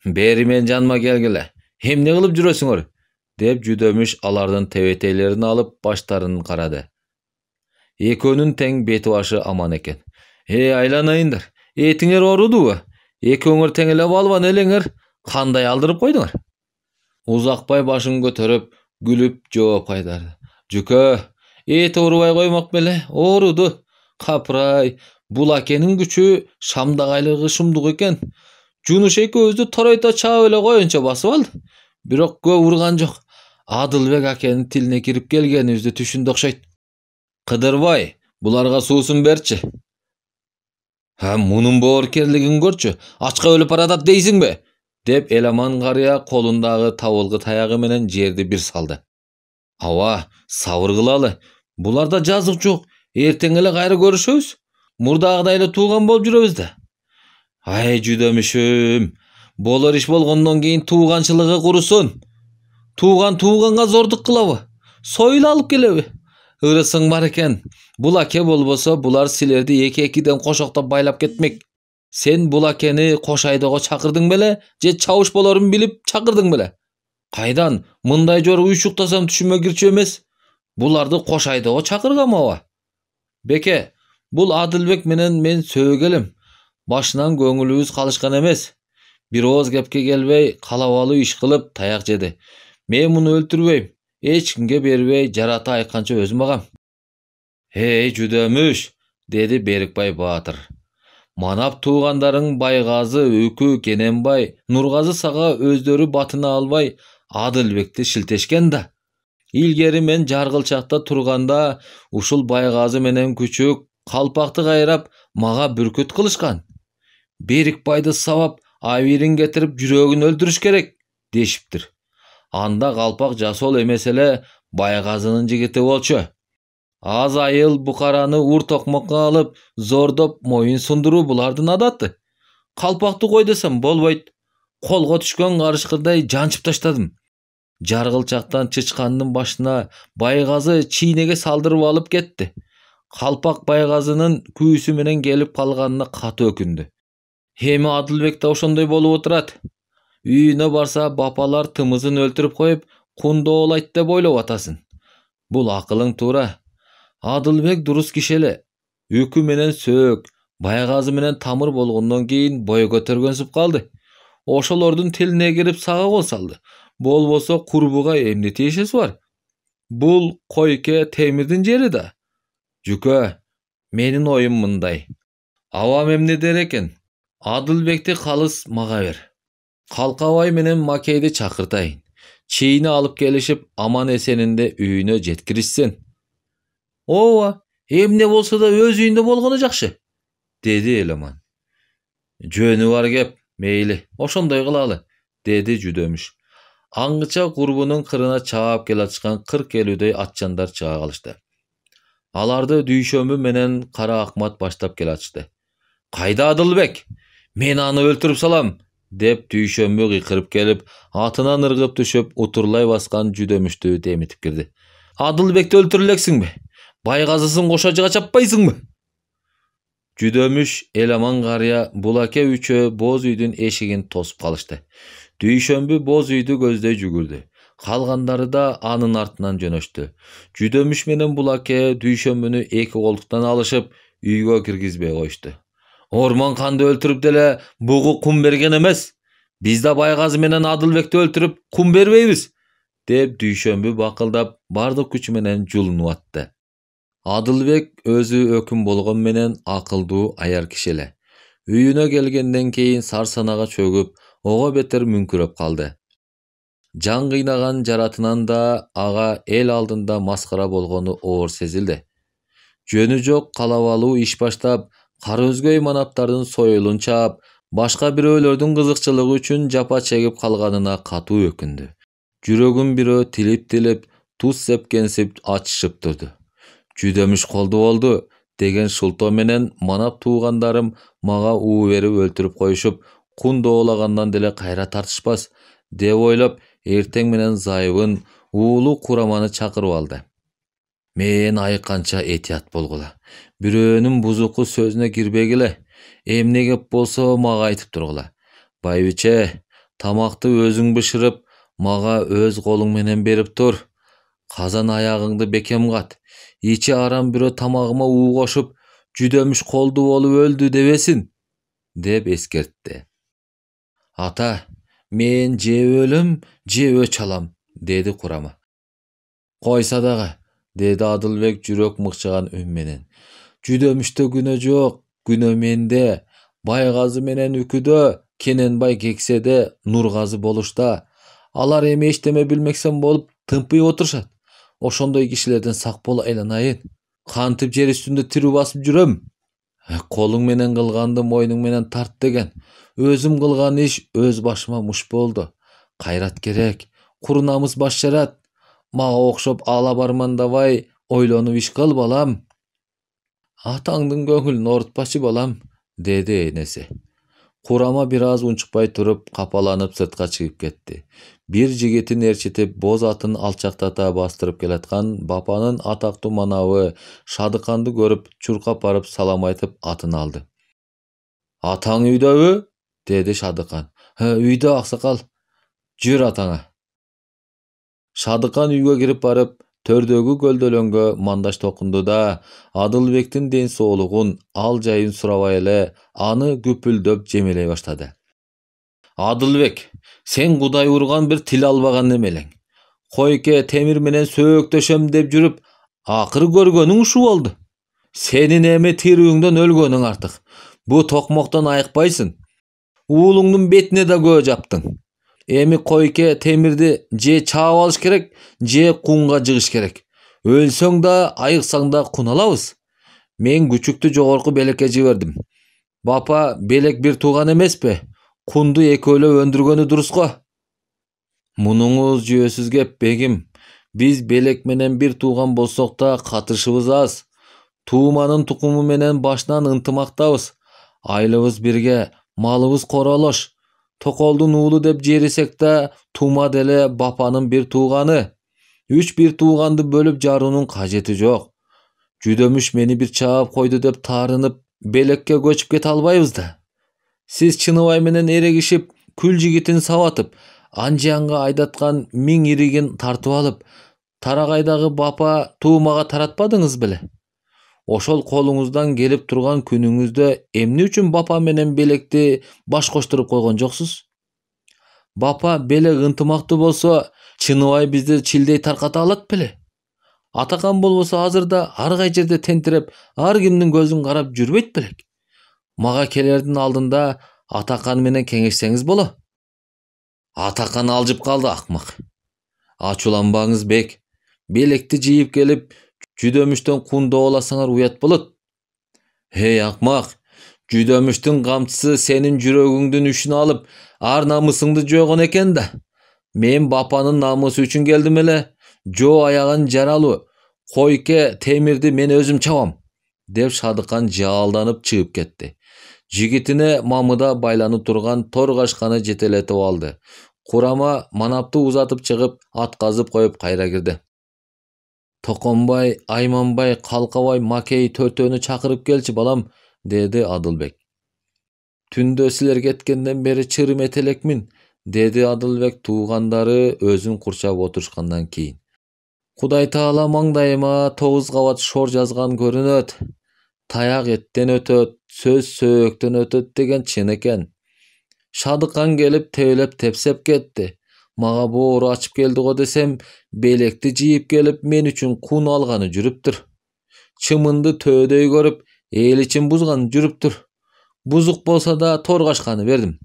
Бери мен жаныма келгиле. Эмне кылып жүрөсүңөр? Деп Жүдөмүш алардын тебетейлерин алып баштарын карады. Экөөнүн тең бети башы аман экен. Айланайындар, этиңер оорудубу? Экөөңөр тең эле балбан элеңер, кандай алдырып койдуңар? Узакбай башын көтөрүп, күлүп жооп кайтарды. Жүкө, эти оорубай коймок беле, ооруду. Капырай, бул акенин күчү шамдагайлыгы шумдук экен. Жунуш экөөбүздү торойто чаап эле коюнча басып алды. Бирок көп урган жок. Адылбек акенин тилине кирип келгенибизди түшүндү окшойт. Кыдырбай, буларга суусун берчи. Мунун боорукерлигин көрчү, ачка өлүп баратат дейсиңби? Деп Эламан карыя колундагы табылгы таягы менен жерди бир салды. Аба, сабыр кылалы. Буларда жазык жок. Эртең эле кайра көрүшөбүз. Мурдагыдай эле тууган болуп жүрөбүз да. Ай Жүдөмүшүм, болор иш болгондон кийин тууганчылыгы курусун. Tuğганга зордук кылабы? Soyul alıp gelebi? Irısың бар экен. Бул аке болбосо булар силерди эки-экиден кошоктоп байлап кетмек. Сен бул акени кош айдоого чакырдың беле, же чабыш болорун билип чакырдың беле? Кайдан? Мындай жор уйшуктасам түшүмө кирчү эмес. Буларды кош айдоого чакыргам аба. Беке, бул Адылбек менен мен сөөгелим. Башынан көңүлүбүз калышкан эмес. Бир ооз кепке келбей, калабалуу иш кылып таяк жеди. Мен муну өлтүрбөйм. Эч кимге бербей, жарата айтканча өзүм агам. Жүдөмүш, деди Берикбай Баатыр. Манап туугандарың Байгазы, Үкү, Кененбай, Нургазы сага өздөрү батына албай Адылбекти шилтешкен да. Илгери мен Жаргылчакта турганда ушул Байгазы менен Күчүк Калпакты кайрап мага бүркүт кылышкан. Берикбайды сабап, абийирин кетирип жүрөгүн өлтүрүш керек дешиптир. Анда Калпак жасол эмес эле Байгазынын жигити болчу. Az айыл букараны ур токмокко алып, зордоп моюн сундуруу булардын адаты. Калпакты кой десем болбойт. Колго түшкөн карышкырдай жанчып таштадым. Жаргылчактан чычкандын башына Байгазы чийнеге салдырып алып кетти. Калпак Байгазынын күйүүсү менен келип калганына катуу өкүндү. Эми Адылбек да ошондой болуп отурат. Үйүнө барса бапалар тымызын өлтүрүп коюп, кундоолайт деп ойлоп атасын. Бул акылың туура. Адылбек дурус киши эле. Үкү менен Сөөк, Байгазы менен тамыр болгондон кийин бой көтөргөнсүп калды. Ошолордун тилине кирип сага кол салды. Болбосо курбуга эмне тиешеси бар? Бул койке темирдин жери да. Жүкө, менин оюм мындай. Абам эмне дер экен? Адылбекти калыс мага бер. Калкабай менен Макейди чакыртайын. Чийини алып келишип, аман эсенинде үйүнө жеткиришсин. Ооба, эмне болсо да өз үйүндө болгону жакшы, деди Элеман. Жөнү бар кеп, мейли, ошондой кылалы, деди Жүдөмүш. Аңгыча курбунун кырына чаап келатышкан 40-50дөй атчандар чыга калышты. Аларды Дүйшөмбү менен Кара Акмат баштап келатышты. Кайда Адылбек? Мен аны өлтүрүп салам, деп Дүйшөмбү кыйкырып келип, атынан ыргып түшүп, утурлай баскан Жүдөмүштү демитип кирди. Адылбекти өлтүрөлексиңби? Байгазысын кошожуга чаппайсыңбы? Жүдөмүш, Эламан карыя, Булаке үчөө боз үйдүн эшигин тосуп калышты. Дүйшөмбү боз үйдү көздөй жүгүрдү. Калгандары да анын артынан жөнөштү. Жүдөмүш менен Булаке Дүйшөмбүнү эки колдуктан алышып, үйгө киргизбей коюшту. Ормон канды өлтүрүп деле бугу кум берген эмес. Биз да Байгазы менен Адылбекти өлтүрүп кум бербейбиз, деп Дүйшөмбү бакылдап бардык күчү менен жулунуп атты. Адылбек өзү өкүм болгон менен акылдуу аяр киши эле. Үйүнө келгенден кийин сарсанага чөгүп, ого бетер мүңкүрөп калды. Жан кыйнаган жаратынан да ага эл алдында маскара болгону оор сезилди. Жөнү жок калабалуу иш баштап, кара өзгөй манаптардын союлун чаап, башка бирөөлөрдүн кызыкчылыгы үчүн жапа чегип калганына катуу өкүндү. Жүрөгүн бирөө тилип, туз сепкенсип ачышып турду. Жүдөмүш колду болду деген шултоо менен манап туугандарым мага уу берип өлтүрүп коюшуп, кун доолагандан деле кайра тартышпас деп ойлоп, эртең менен зайыбын уулу Кураманы чакырып алды. Мен айыкканча этият болгула. Бирөөнүн бузуку сөзүнө кирбегиле. Эмне кеп болсо мага айтып тургула. Байбиче, тамакты өзүң бышырып, мага өз колуң менен берип тур. Казан аягыңды бекем кат. Ичи арам бирөө тамагыма уу кошуп, Жүдөмүш колду болуп өлдү дебесин, деп эскертти. Ата, мен же өлөм, же өч алам, деди Курама. Койса дагы, деди Адылбек жүрөк мыкчыган үн менен. Жүдөмүштө күнөө жок, күнөө менде. Байгазы менен Үкүдө, Кененбай Кекседе, Нургазы болушта. Алар эми эчтеме билмексен болуп тымпый отурушат. Ошондой кишилерден сак бол айланайын. Кантип жер үстүндө тирүү басып жүрөм? Колуң менен кылганды мойнуң менен тарт деген. Өзүм кылган иш өз башыма муш болду. Кайрат керек, кур намыс баш жарат. Мага окшоп ала бармандабай, ойлонуп иш кыл балам. Атаңдын көңүлүн оорутпачы балам, деди энеси. Kurama biraz unçukpay turup kapalanyp sırtка чыгып кетти. Bir jigitин erçitip боз атын alçaktata bastırıp kelatkan bapanın atактуу manabı Şadıkanды görüp çurkap barıp salam aytıp atını aldı. Ataң үйдөбү? Dedi Şadıkan. Үйдө aksakal. Jür ataňa. Şadıkan үйгө kirip barıp tördөгү göldölөнгө мандаш токунду да Адылбектин ден соолугун ал жайын сурабай эле аны күпүлдөп жемелей баштады. Адылбек, sen Кудай урган bir тил албаган немелең. Койке темир менен сөөктөшөм деп жүрүп, акыры көргөнүң ушул болду. Сенин эми тирүүңдөн өлгөнүң артык. Бу токмоктон айыкпайсың. Уулуңдун бетине да көө жаптың. Эми койке темирди же чаап алыш керек, же кунга жыгыш керек. Өлсөң да, айыксаң да кун алабыз. Мен күчүктү жогорку белекке жибердим. Бапа белек бир тууган эмеспи? Кунду экөөлөп өндүргөнү дурус го. Мунуңуз жүйөсүз кеп, бегим. Биз белек менен бир тууган болсок да катышыбыз аз. Тууманын тукуму менен башынан ынтымактабыз. Айлыбыз бирге, малыбыз королош. Токолдун уулу деп жерисек да, тума деле бапанын бир тууганы. Үч бир тууганды бөлүп жаруунун кажети жок. Жүдөмүш мени бир чаап койду деп таарынып, белекке көчүп кете албайбыз да. Сиз Чыныбай менен эрегишип, күл жигитин сабатып, Анжиянга айдаткан 1000 иригин тартып алып, Тарагайдагы бапа туумага таратпадыңыз беле? Ошол колуңуздан келип турган күнүңүздө эмне үчүн бапа менен белекти баш коштуруп койгон жоксуз? Бапа белек ынтымактуу болсо, Чыныбай бизди чилдей тарката алат беле? Атакан болбосо азырда ар кай жерде тентиреп, ар кимдин көзүн карап жүрбөйт белек? Мага келердин алдында Атакан менен кеңешсеңиз боло. Атакан алжып калды, акмак. Ачууланбаңыз бек. Белекти жыйып келип, жүдөмүштөн кун дооласаңар уят болот. Акмак, жүдөмүштүн камчысы сенин жүрөгүңдүн үшүн алып, ар намысыңды жойгон экен да. Мен бапанын намысы үчүн келдим эле. Жоо аягын жаралуу. Койке темирди мен өзүм чабам, деп Шадыкан жаалданып чыгып кетти. Жигитине мамыда байланып турган тор кашканы жетелетип алды. Курама манапты узатып чыгып, атказып коюп кайра кирди. Токонбай, Айманбай, Калкабай, Макей төртөөнү чакырып келчи балам, dedi Адылбек. Түндө силер кеткенден бери чырым этелекмин, dedi Адылбек туугандары өзүн курчап отурушкандан кийин. Кудай таала маңдайыма 9 кабат шор жазган көрүнөт. Таяк эттен өтөт, сөз сөөктөн өтөт деген чын экен. Шадыкан келип тебелеп тепсеп кетти. Мага боору ачып келди го десем, белекти жыйып келип мен үчүн кун алганы жүрүптүр. Чымынды төөдөй көрүп, эл ичин бузганы жүрүптүр. Бузук болсо да тор кашканы бердим.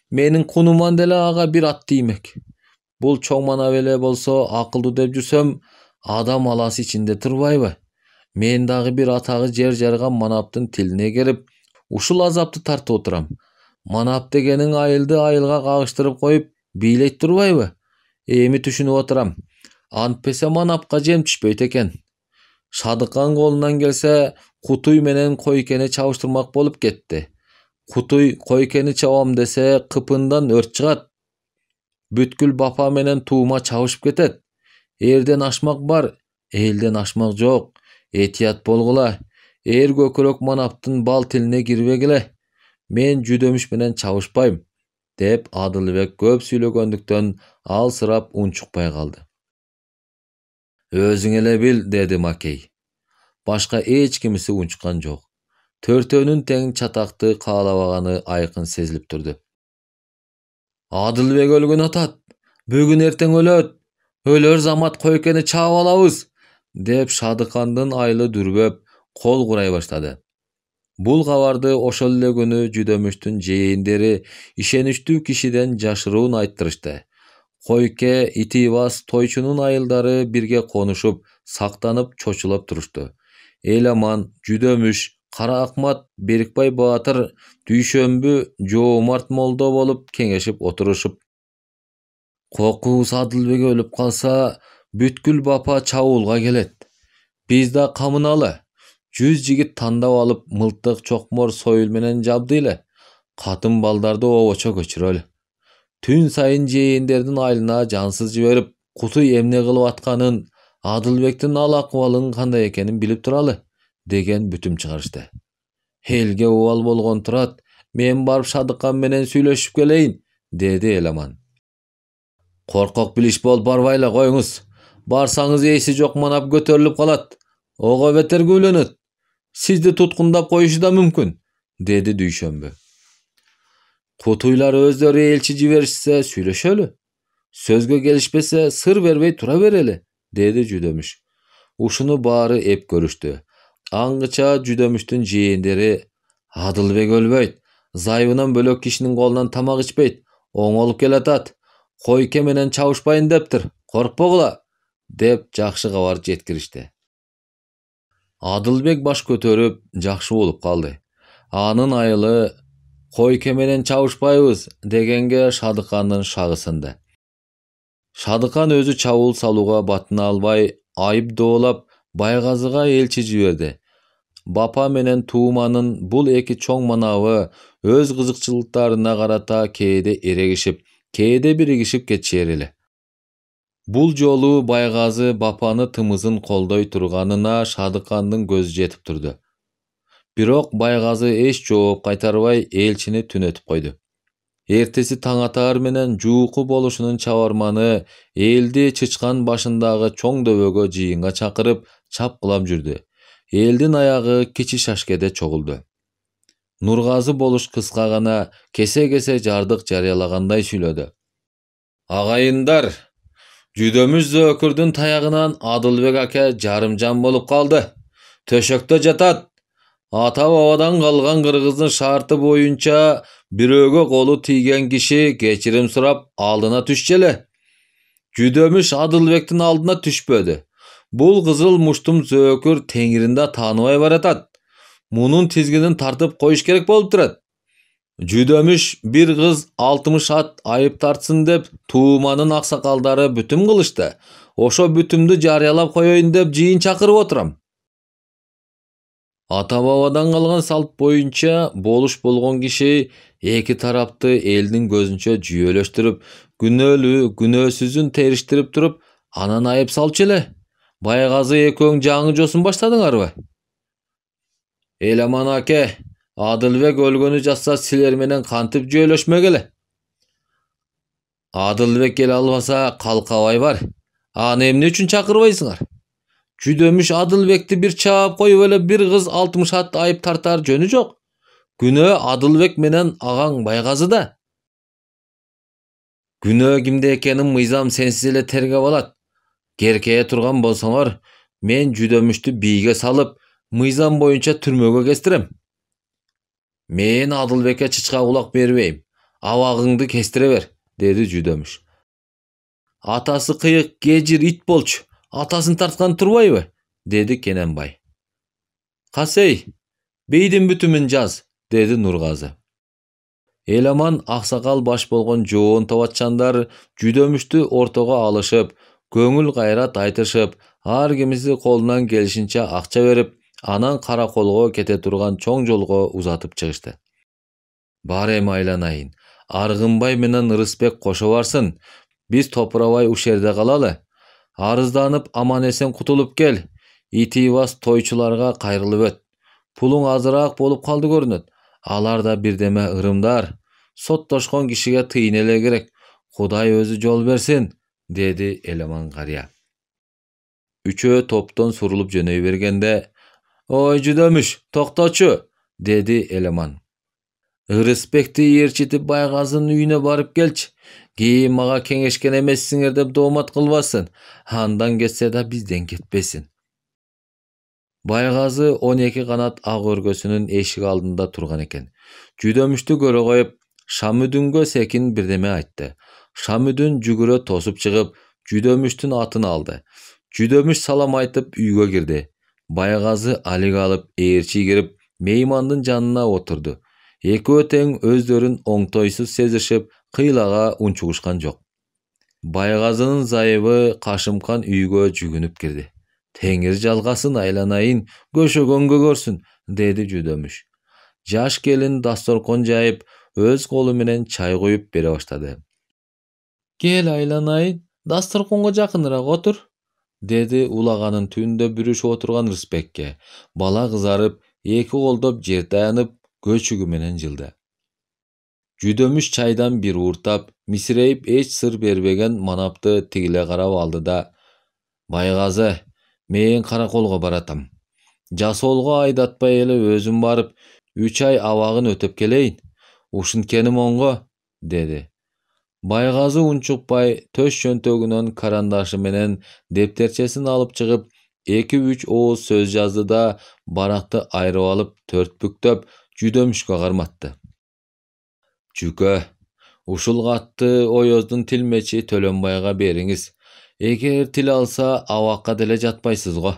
Менин кунуман деле ага бир ат тиймек. Бул чоң манап эле болсо акылдуу деп жүрсөм, адам аласы ичинде турбайбы? Мен дагы бир атагы жер жарган манаптын тилине келип, ушул азапты тартып отурам. Манап дегениң айылды айылга кагыштырып коюп, бийлейт турбайбы? Эми түшүнүп отурам. Антпесе манапка жем түшпөйт экен. Шадыкан колунан келсе, Кутуй менен Койкени чабыштырмак болуп кетти. Кутуй Койкени чабам десе, кыпындан өрт чыгат. Бүткүл бапа менен туума чабышып кетет. Эрден ашмак бар, элден ашмак жок. Этият болгула. Эр көкүрөк манаптын бал тилине кирбегиле. Мен жүдөмүш менен чабышпайм, деп Адылбек көп сүйлөгөндүктөн алсырап унчукпай калды. Өзүң эле бил, dedi Макей. Башка эч кимиси унчуккан жок. Төртөөнүн тең чатакты каалабаганы айкын сезилип турду. Адылбек өлгөн атат. Бүгүн эртең өлөт. Өлөр замат Койкени чаап алабыз, деп Шадыкандын айылы дүрбөп, кол курай баштады. Бул кабарды ошол эле күнү жүдөмүштүн жээндери ишеничтүү кишиден жашыруун айттырышты. Койке, Итибас, Тойчунун айылдары бирге конушуп, сактанып, чочулап турушту. Эламан, Жүдөмүш, Кара Акмат, Берикбай Баатыр, Дүйшөмбү, Жоомарт молдо болуп кеңешип отурушуп. Кокубуз Адылбек өлүп калса, бүткүл бапа чабуулга келет. Биз да камыналы. 100 жигит тандап алып, мылтык, чокмор, сойыл менен жабдыйлы. Kатын baldardı ovoço göçüröl. Tün sayın jeyendердин aylına cansız jiberip, kutu emne kılıp atkanın, Adılbek'tin al akbalın kандай ekenin bilip turalı, degen bütüm çıkarıştı. Helge oval bolgon turat, men barıp Şadıkkan menen süйлöşüp geleyin, dedi eleman. Korkok biliş bol barbayla koyunuz. Barsanız eysi jok manap götörülüp kalat. Oga beter güylönöt. Sizdi tutkundap koyuşu da mümkün, dedi Düýşenbe. Kutuylar özleri elçi jiberişse süйлöşölü. Sözgö gelişpese sır berbey tura bereli, dedi Jüdömüş. Uşunu bары ep görüştü. Angıça Jüdömüştün jeyenderi Adılbek ölbeyt, zayıvынан bölök kişinin kolundan tamak içpeyt, oňolup kelatat, koyke menen çavuşpayın deptir, korkpogula, dep jakşı gabar jetkirişdi. Adılbek baş kötörüp jakşı bolup kaldı. Anın ayılı koyke menen çavuşpayыбыз degenge Şadıkanyň şagysyndy. Şadıkan özü çabul saluga batyna albay, ayıp doolap Baygazyga elçi jiberdi. Bapa menen Tuğmanın bul eki çoň manabı öz kızыкçılıktaryna garata kээde eregişip, kээde birigişip geçýäreli. Bul jolu Baygazy Bapany tymyzyn koldoy turganyna Şadıkanyň gözü jetip turdu. Birok Baygazy eş жооп kaytarbay elçini tünetip koydu. Ertesi taň atar menen juuku boluşunun çabarmany eldi çyçkan başındagy çoň döbөгө jyýynga çakyryp çapkylap jürdü. Eldin ayağı kiçi şaşkede çoguldu. Nurgazy boluş kıska gana kese jardyk jarýalaganday süýledi. Agayындar, Jüdömüş Zökürdün tayagынан Adılbek ake jarymjan bolup kaldy. Töşökte jatat. Ata babadan kalgan kırgızdın şartı boyunca biröge kolu tiygen kişi geçirim surap aldına düşçeli. Jüdömüş Adılbek'tin aldına düşpödü. Bul kızıl muştum Zökür teňirinde tanыбай baratat. Munun tizginin tartıp koyuş gerek bolup turat. Jüdömüş bir kız 60 at ayıp tartsın dep Tuğmanın aksakaldары bütüm kılıştı. Oşo bütümdü jarýalap koyoyun dep jyýyn çakırıp oturam. Ata babadan kalgan salt boyunca boluş bolgon kişi eki tarapты elдің gözünçe jüýeleştirip, günölü, günösüzün teriştirip turup, anan ayıp salçele. Baygazy ekөөň жаңы josun başladyňarby? Eleman ake, Adılbek ölgönü jatsa siler menen kantyp jüýeleşmegeli. Adılbek gele albasa Kalkabay bar. Any emne üçin çakırbaysyňar? Jüdömüş Adılbekti bir çaap koyup ele bir kız 60 at ayıp tartar jönü jok. Günö Adılbek menen agaň Baygazyda. Günö kimde ekenin myzam sensiz ele tergep alat. Gerkeye turgan bolsaňar, men Jüdömüştü biýge salyp, myzam boyunça türmöge kestirem. Men Adılbek'e çyçka kulak berbeýim. Awagyňdy kestire ber, dedi Jüdömüş. Atası kıyık gejir it bolçu. Atasını tartkan turbayby, dedi Kenenbay. Kasey, beydin bütümün jaz, dedi Nurgazy. Eleman aksakal baş bolgon joon tabatçandar Jüdömüştü ortoga alışıp, köngül gayrat aytışıp, har kimisi kolundan gelişinçe akça berip, anan karakolgo kete turgan çoň jolgo uzatıp çygyşdy. Barem aylanayın, Argınbay menen Rısbek koşo barsın, biz Toprabay uşerde kalalı. Arızdanıp aman esen kutulup gel. İtibas toyçularga kayrılıp öt. Pulun azırak bolup kaldı görünöt. Alar da birdeme ırımdar. Sottoşkon kişiге tıyın ele gerek. Huday özü jol bersin, dedi eleman garya. Üçö topton surulup jönöy bergende, oy Jüdömüş, toktoçu, dedi eleman. Rıspekti yerçitip Baygazın üyüne barıp gelç. Giyin maga keňeşken emessiňer dep doomat kılbasın. Handan geçse da bizden ketpesin. Baygazy 12 kanat ak örgösünün eşik aldında turgan eken. Jüdömüştü göre koyup, Şamüdüngö sekin birdeme aytты. Şamüdün jügüre tosup çıkıp, Jüdömüştün atını aldı. Jüdömüş salam aytıp üýgö girdi. Baygazy alig alıp, eğirçi girip, meýmandın janına oturdu. Ekөө teň özlörün oňtoýsuz sezişip, kıylaga unçuguşkan jok. Baygazynyň zayıbı Kaşymkan üýgö jügünüp girdi. Teňir jalgasyn aylanayın, göşөгөнгө görsün, dedi Jüdömüş. Jaş gelin dastorkon jayıp, өз колу менен чай коюп бере баштады. Кел айланайын, дасторконго жакыныраак отур, деди улаганын түбүндө бүрүшүп отурган Рысбекке. Бала кызарып, эки колдоп жер таянып, көчүгү менен жылды. Жүдөмүш чайдан бир ууртап, мисирейип эч сыр бербеген манапты тигиле карап алды да: "Байгазы, мен караколго баратам. Жасоолго айдатпай эле өзүм барып, 3 ай абагын өтөп келейин. Ушинткеним оңго", деди. Байгазы унчукпай төш чөнтөгүнөн карандашы менен дептерчесин алып чыгып, 2-3 ооз сөз жазды да баракты айрып алып, төртбүктөп Жүдөмүшкө карматты. "Жүкө, ушул катты Оёздун тилмечи Төлөнбайга бериңиз. Эгер тил алса, абакка деле жатпайсыз го."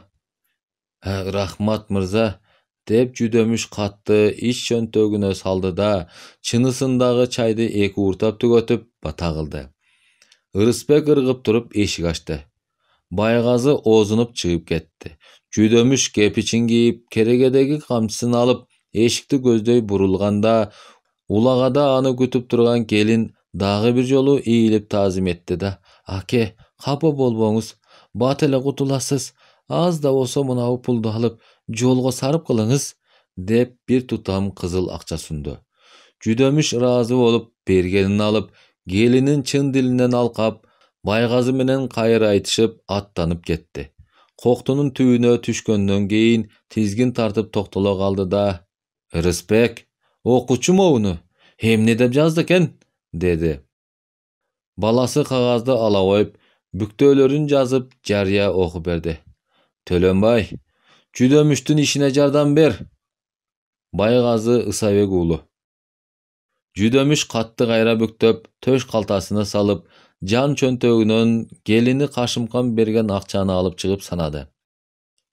"Рахмат, мырза", деп Жүдөмүш катты ич чөнтөгүнө салды да чынысындагы чайды 2 ууртап түгөтүп бата кылды. Ырысбек ыргып туруп эшик ачты. Байгазы оозунуп чыгып кетти. Жүдөмүш кепичин кийип, керегедеги камчысын алып, эшикти көздөй бурулганда, улагада аны күтүп турган келин дагы бир жолу ийилип таазим этти да: "Аке, капа болбоңуз, бат эле кутуласыз. Аз да болсо мына пулду алып, жолго сарып кылыңыз", деп бир тутам кызыл акча сунду. Жүдөмүш ыраазы болуп, бергенин алып, келинин чын дилинен алкап, Байгазы менен кайыр айтышып, аттанып кетти. Коктунун түбүнө түшкөндөн кийин тизгин тартып токтоло калды да: "Рысбек, окучуму уну? Эмне деп жазды экен?" деди. Баласы кагазды ала коюп, бүктөөлөрүн жазып, жарыя окуп берди. "Төлөнбай, Жүдөмүштүн ишине жардам бер". Байгазы Ысабек уулу. Жүдөмүш катты кайра бүктөп, төш калтасына салып, жан чөнтөгүнөн келини Кашымкан берген акчаны алып чыгып санады.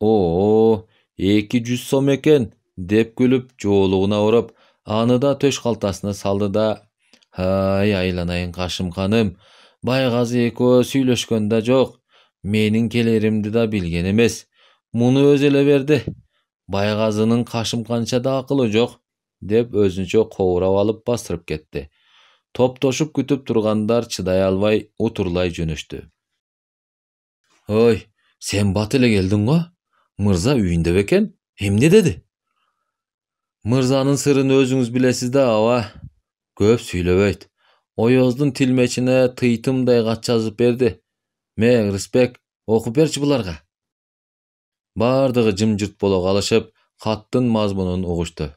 "О, 200 сом экен", деп күлүп, жоолугуна урап, аны да төш калтасына салды да: "Ай, айланайын Кашымканым, Байгазы экөө сүйлөшкөн да жок. Менин келеримди да билген эмес. Муну өзү эле берди. Байгазынын Кашымканча да акылы жок", деп өзүнчө кобурап алып бастырып кетти. Топтошуп күтүп тургандар чыдай албай утурлай жөнөштү. "Ой, сен бат эле келдиң го? Мырза үйүндө бекен? Эмне деди?" "Мырзанын сырын өзүңүз билесиз да аба. Көп сүйлөбөйт. Оёздун тилмечине тыйтымдай кат жазып берди. Ме, Рысбек, окуп берчи буларга". Бардыгы жымжырт боло калышып, каттын мазмунун угушту.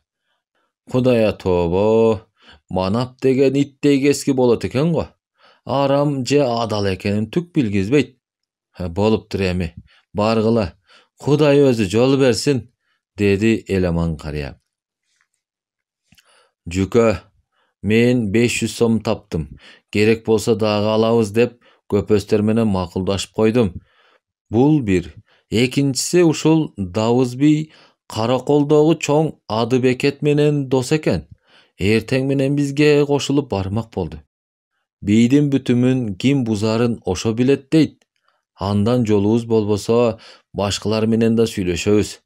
"Кудайга тобо, манап деген иттей кески болот экен го. Арам же адал экенин түк билгизбейт. Болуптур эми, баргыла. Кудай өзү жол берсин", деди эламан карыя. "Жүкө, мен 500 сом таптым. Керек болсо дагы алабыз", деп көпөстөр менен макулдашып койдум. Бул бир. Экинчиси ушул Давыз би Караколдогу чоң Адыбекет менен дос экен. Эртең менен бизге кошулуп бармак болду. Бийдин бүтүмүн ким бузарын ошо билет дейт. Андан жолубуз болбосо, башкалар менен да сүйлөшөбүз.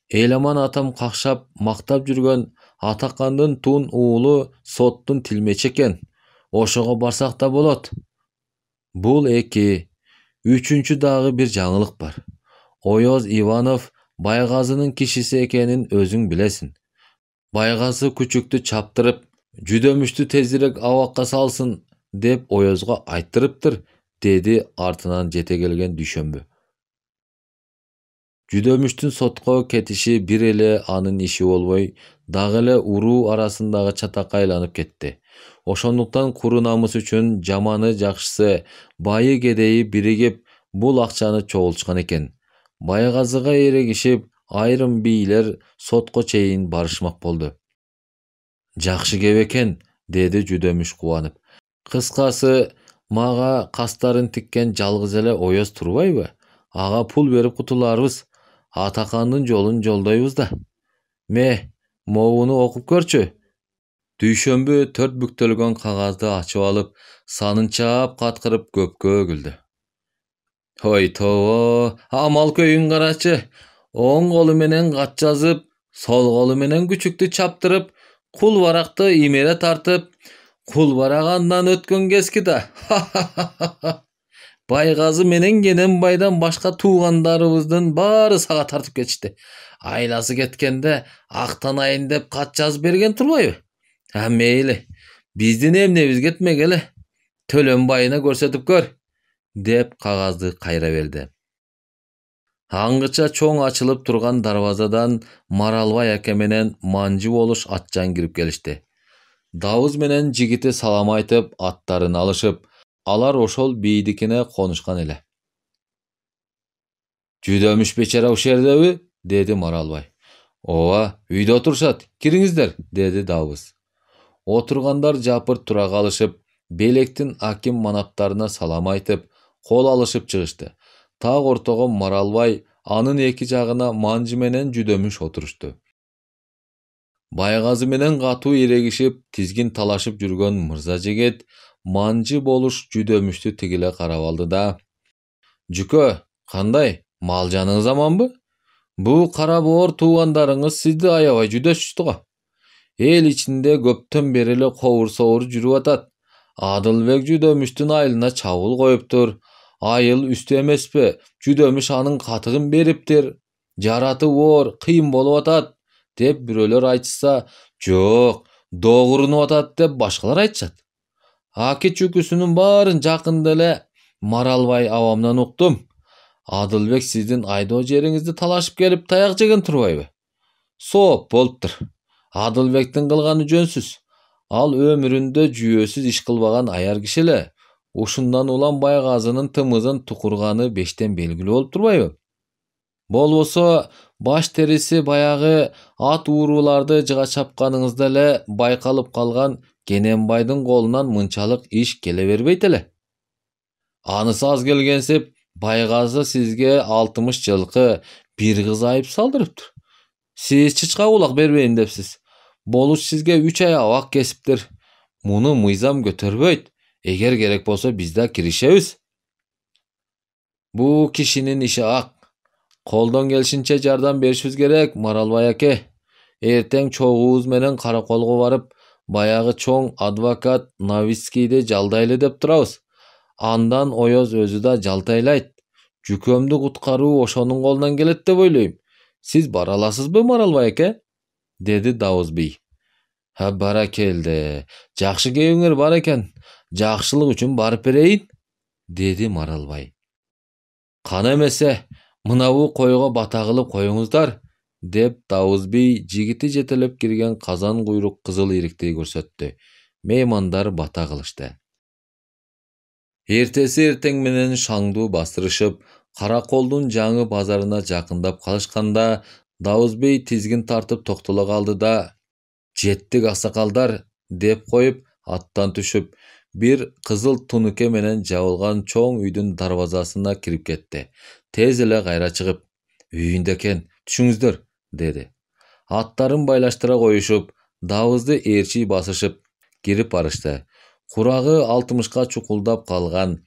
Эламан атам какшап, мактап жүргөн Атакандын тун уулу соттун тилмечи экен. Ошого барсак да болот". Бул 2. Үчүнчү дагы бир жаңылык бар. Оёз Иванов Байгазынын кишиси экенин өзүң билесиң. Байгазы күчүктү чаптырып, Жүдөмүштү тезирээк абакка салсын деп Оёзго айттырыптыр, деди артынан жете келген Дүйшөмбү. Жүдөмүштүн сотко кетиши бир эле анын иши болбой, дагы эле уруу арасындагы чатакка айланып кетти. Ошондуктан куру намыс үчүн жаманы жакшысы, байы кедейи биригип бул акчаны чогултушкан экен. Байгазыга эрегишип, айрым бийлер сотко чейин барышмак болду. "Жакшы кеп экен", деди Жүдөмүш кубанып. "Кыскасы, мага кастарын тиккен жалгыз эле Оёз турбайбы? Ага пул берип кутуларбыз. Атакандын жолун жолдойбуз да. Ме, могуну окуп көрчү". Дүйшөмбү 4 бүктөлгөн кагазды ачып алып, санынчаап каткырып көпкө күлдү. "Ой тобо, амал көйүн карачы. Оң колу менен кат жазып, сол колу менен күчүктү чаптырып, Kul barakты имере тартып, kul baragandan ötkön keski da. Baygazy menen Genenbaydan başka tuğandarыбыздын bary saga tartıp geçti. Aylası ketkende aktan ayın dep kat жазып bergen turbayby? Ha meyli. Bizdin emnebiz ketmegeli. Tölenbayına görsetip gör, dep kagazdy kayra berdi. Hangıça çoň açılıp turgan darvazadan Maralbay ake menen Manjy boluş atjan kirip gelişdi. Davuz menen jigiti salam aytyp atlaryny alışıp, alar oşol beýdikine konuşkan ele. Jüdömüş beçara uşerdebi? Dedi Maralbay. Owa, üýde oturşat, kiriňizler, dedi Davuz. Oturgandar japırt tura kalışıp, belektin akim manaptarına salam aytıp, kol alışıp çıgıştı. Tag ortogo Maralbay anın eki jagına Manjy menen Jüdömüş oturuştu. Baygazy menen gatuu iregişip, tizgin talaşıp жүрgön mırza jigit Manjy boluş Jüdömüştü tigile karap aldı da: "Jükö, kanday, mal janыңız amanby? Bu kara boor tuğandarыңız sizdi ayabay jüдөşüştü-go. El içinde köpten berili kovur-sowur жүрüp atat. Adılbek Jüdömüştün ayılına çabul koyuptur. Ayıl üstü emespe, Jüdömüş anın katygyn beripdir. Jaratı boor, kıyın bolup atat, dep biröler aytsa, jok, doğurunup atat dep başkalar aytşat. Aki çüküsünün barın jakynda ele Maralbay awamdan ukdum. Adılbek sizdin aydoo jeriňizdi talaşıp gelip tayak jegen turbayby? Soop bolupdur. Adılbektin kılgany jönsüz. Al ömüründe jüýesiz iş kılbagan ayar kişi ele. Uşundan ulan Baygazynın tymyzyn tukurgany beşten belgili bolup turbayby? Bolboso baş terisi bayağı at uğrulardı jıga çapkanyňyzda ele baykalıp kalgan Genenbaydın kolundan mınçalık iş gele berbeyt ele. Anısı az gelgensip Baygazy sizge 60 жылkı bir kız ayıp saldyrypdyr. Siz çıçka kulak berbeyin depsiz. Boluş sizge 3 ay awak kesipdir. Muny myzam götörбөйт. Eger gerek bolsa bizde kirişebiz. Bu kişinin işi ak. Koldan gelişinçe jardam berişimiz gerek Maralbay ake. Erteň çoğuğuz menen karakolga barıp, bayağı çoň advokat Novitskiydi jaldaýly dep turabız. Andan oyoz özü da jaltaýlayt. Jükömdü kutkarуу oşonun kolundan gelet dep oýloýum. Siz bara alasızby Maralbay ake? Dedi Davuz bey. Ha barakelde. Jakşı geýiňer bar eken. Jakşylyk üçin barıp bereýin, dedi Maralbay. Kan emese, mına bu koyga bata kılıp koyuňuzlar, dep Davuz bey jigiti jetelep kirgen kazan kuyruk kızıl irikti görsetdi. Meýmandar bata kılışdy. Ertesi erteň menen şaňduu bastırışıp, Karakoldun жаңы bazarına jakындap kalışkanda, Davuz bey tizgin tartıp toktula kaldı da, "Jettik asakaldar" dep koyup attan düşüp, bir kızıl tunuke menen jabılgan çoň üýdün darvazasına kirip ketdi. Tez ele gayra çıkıp, "Üýünde eken, düşüňizler" dedi. Atların baylaştıra koyuşup, Davuzdu erçi basışıp girip barıştı. Kuragı 60'ka çukuldap kalgan,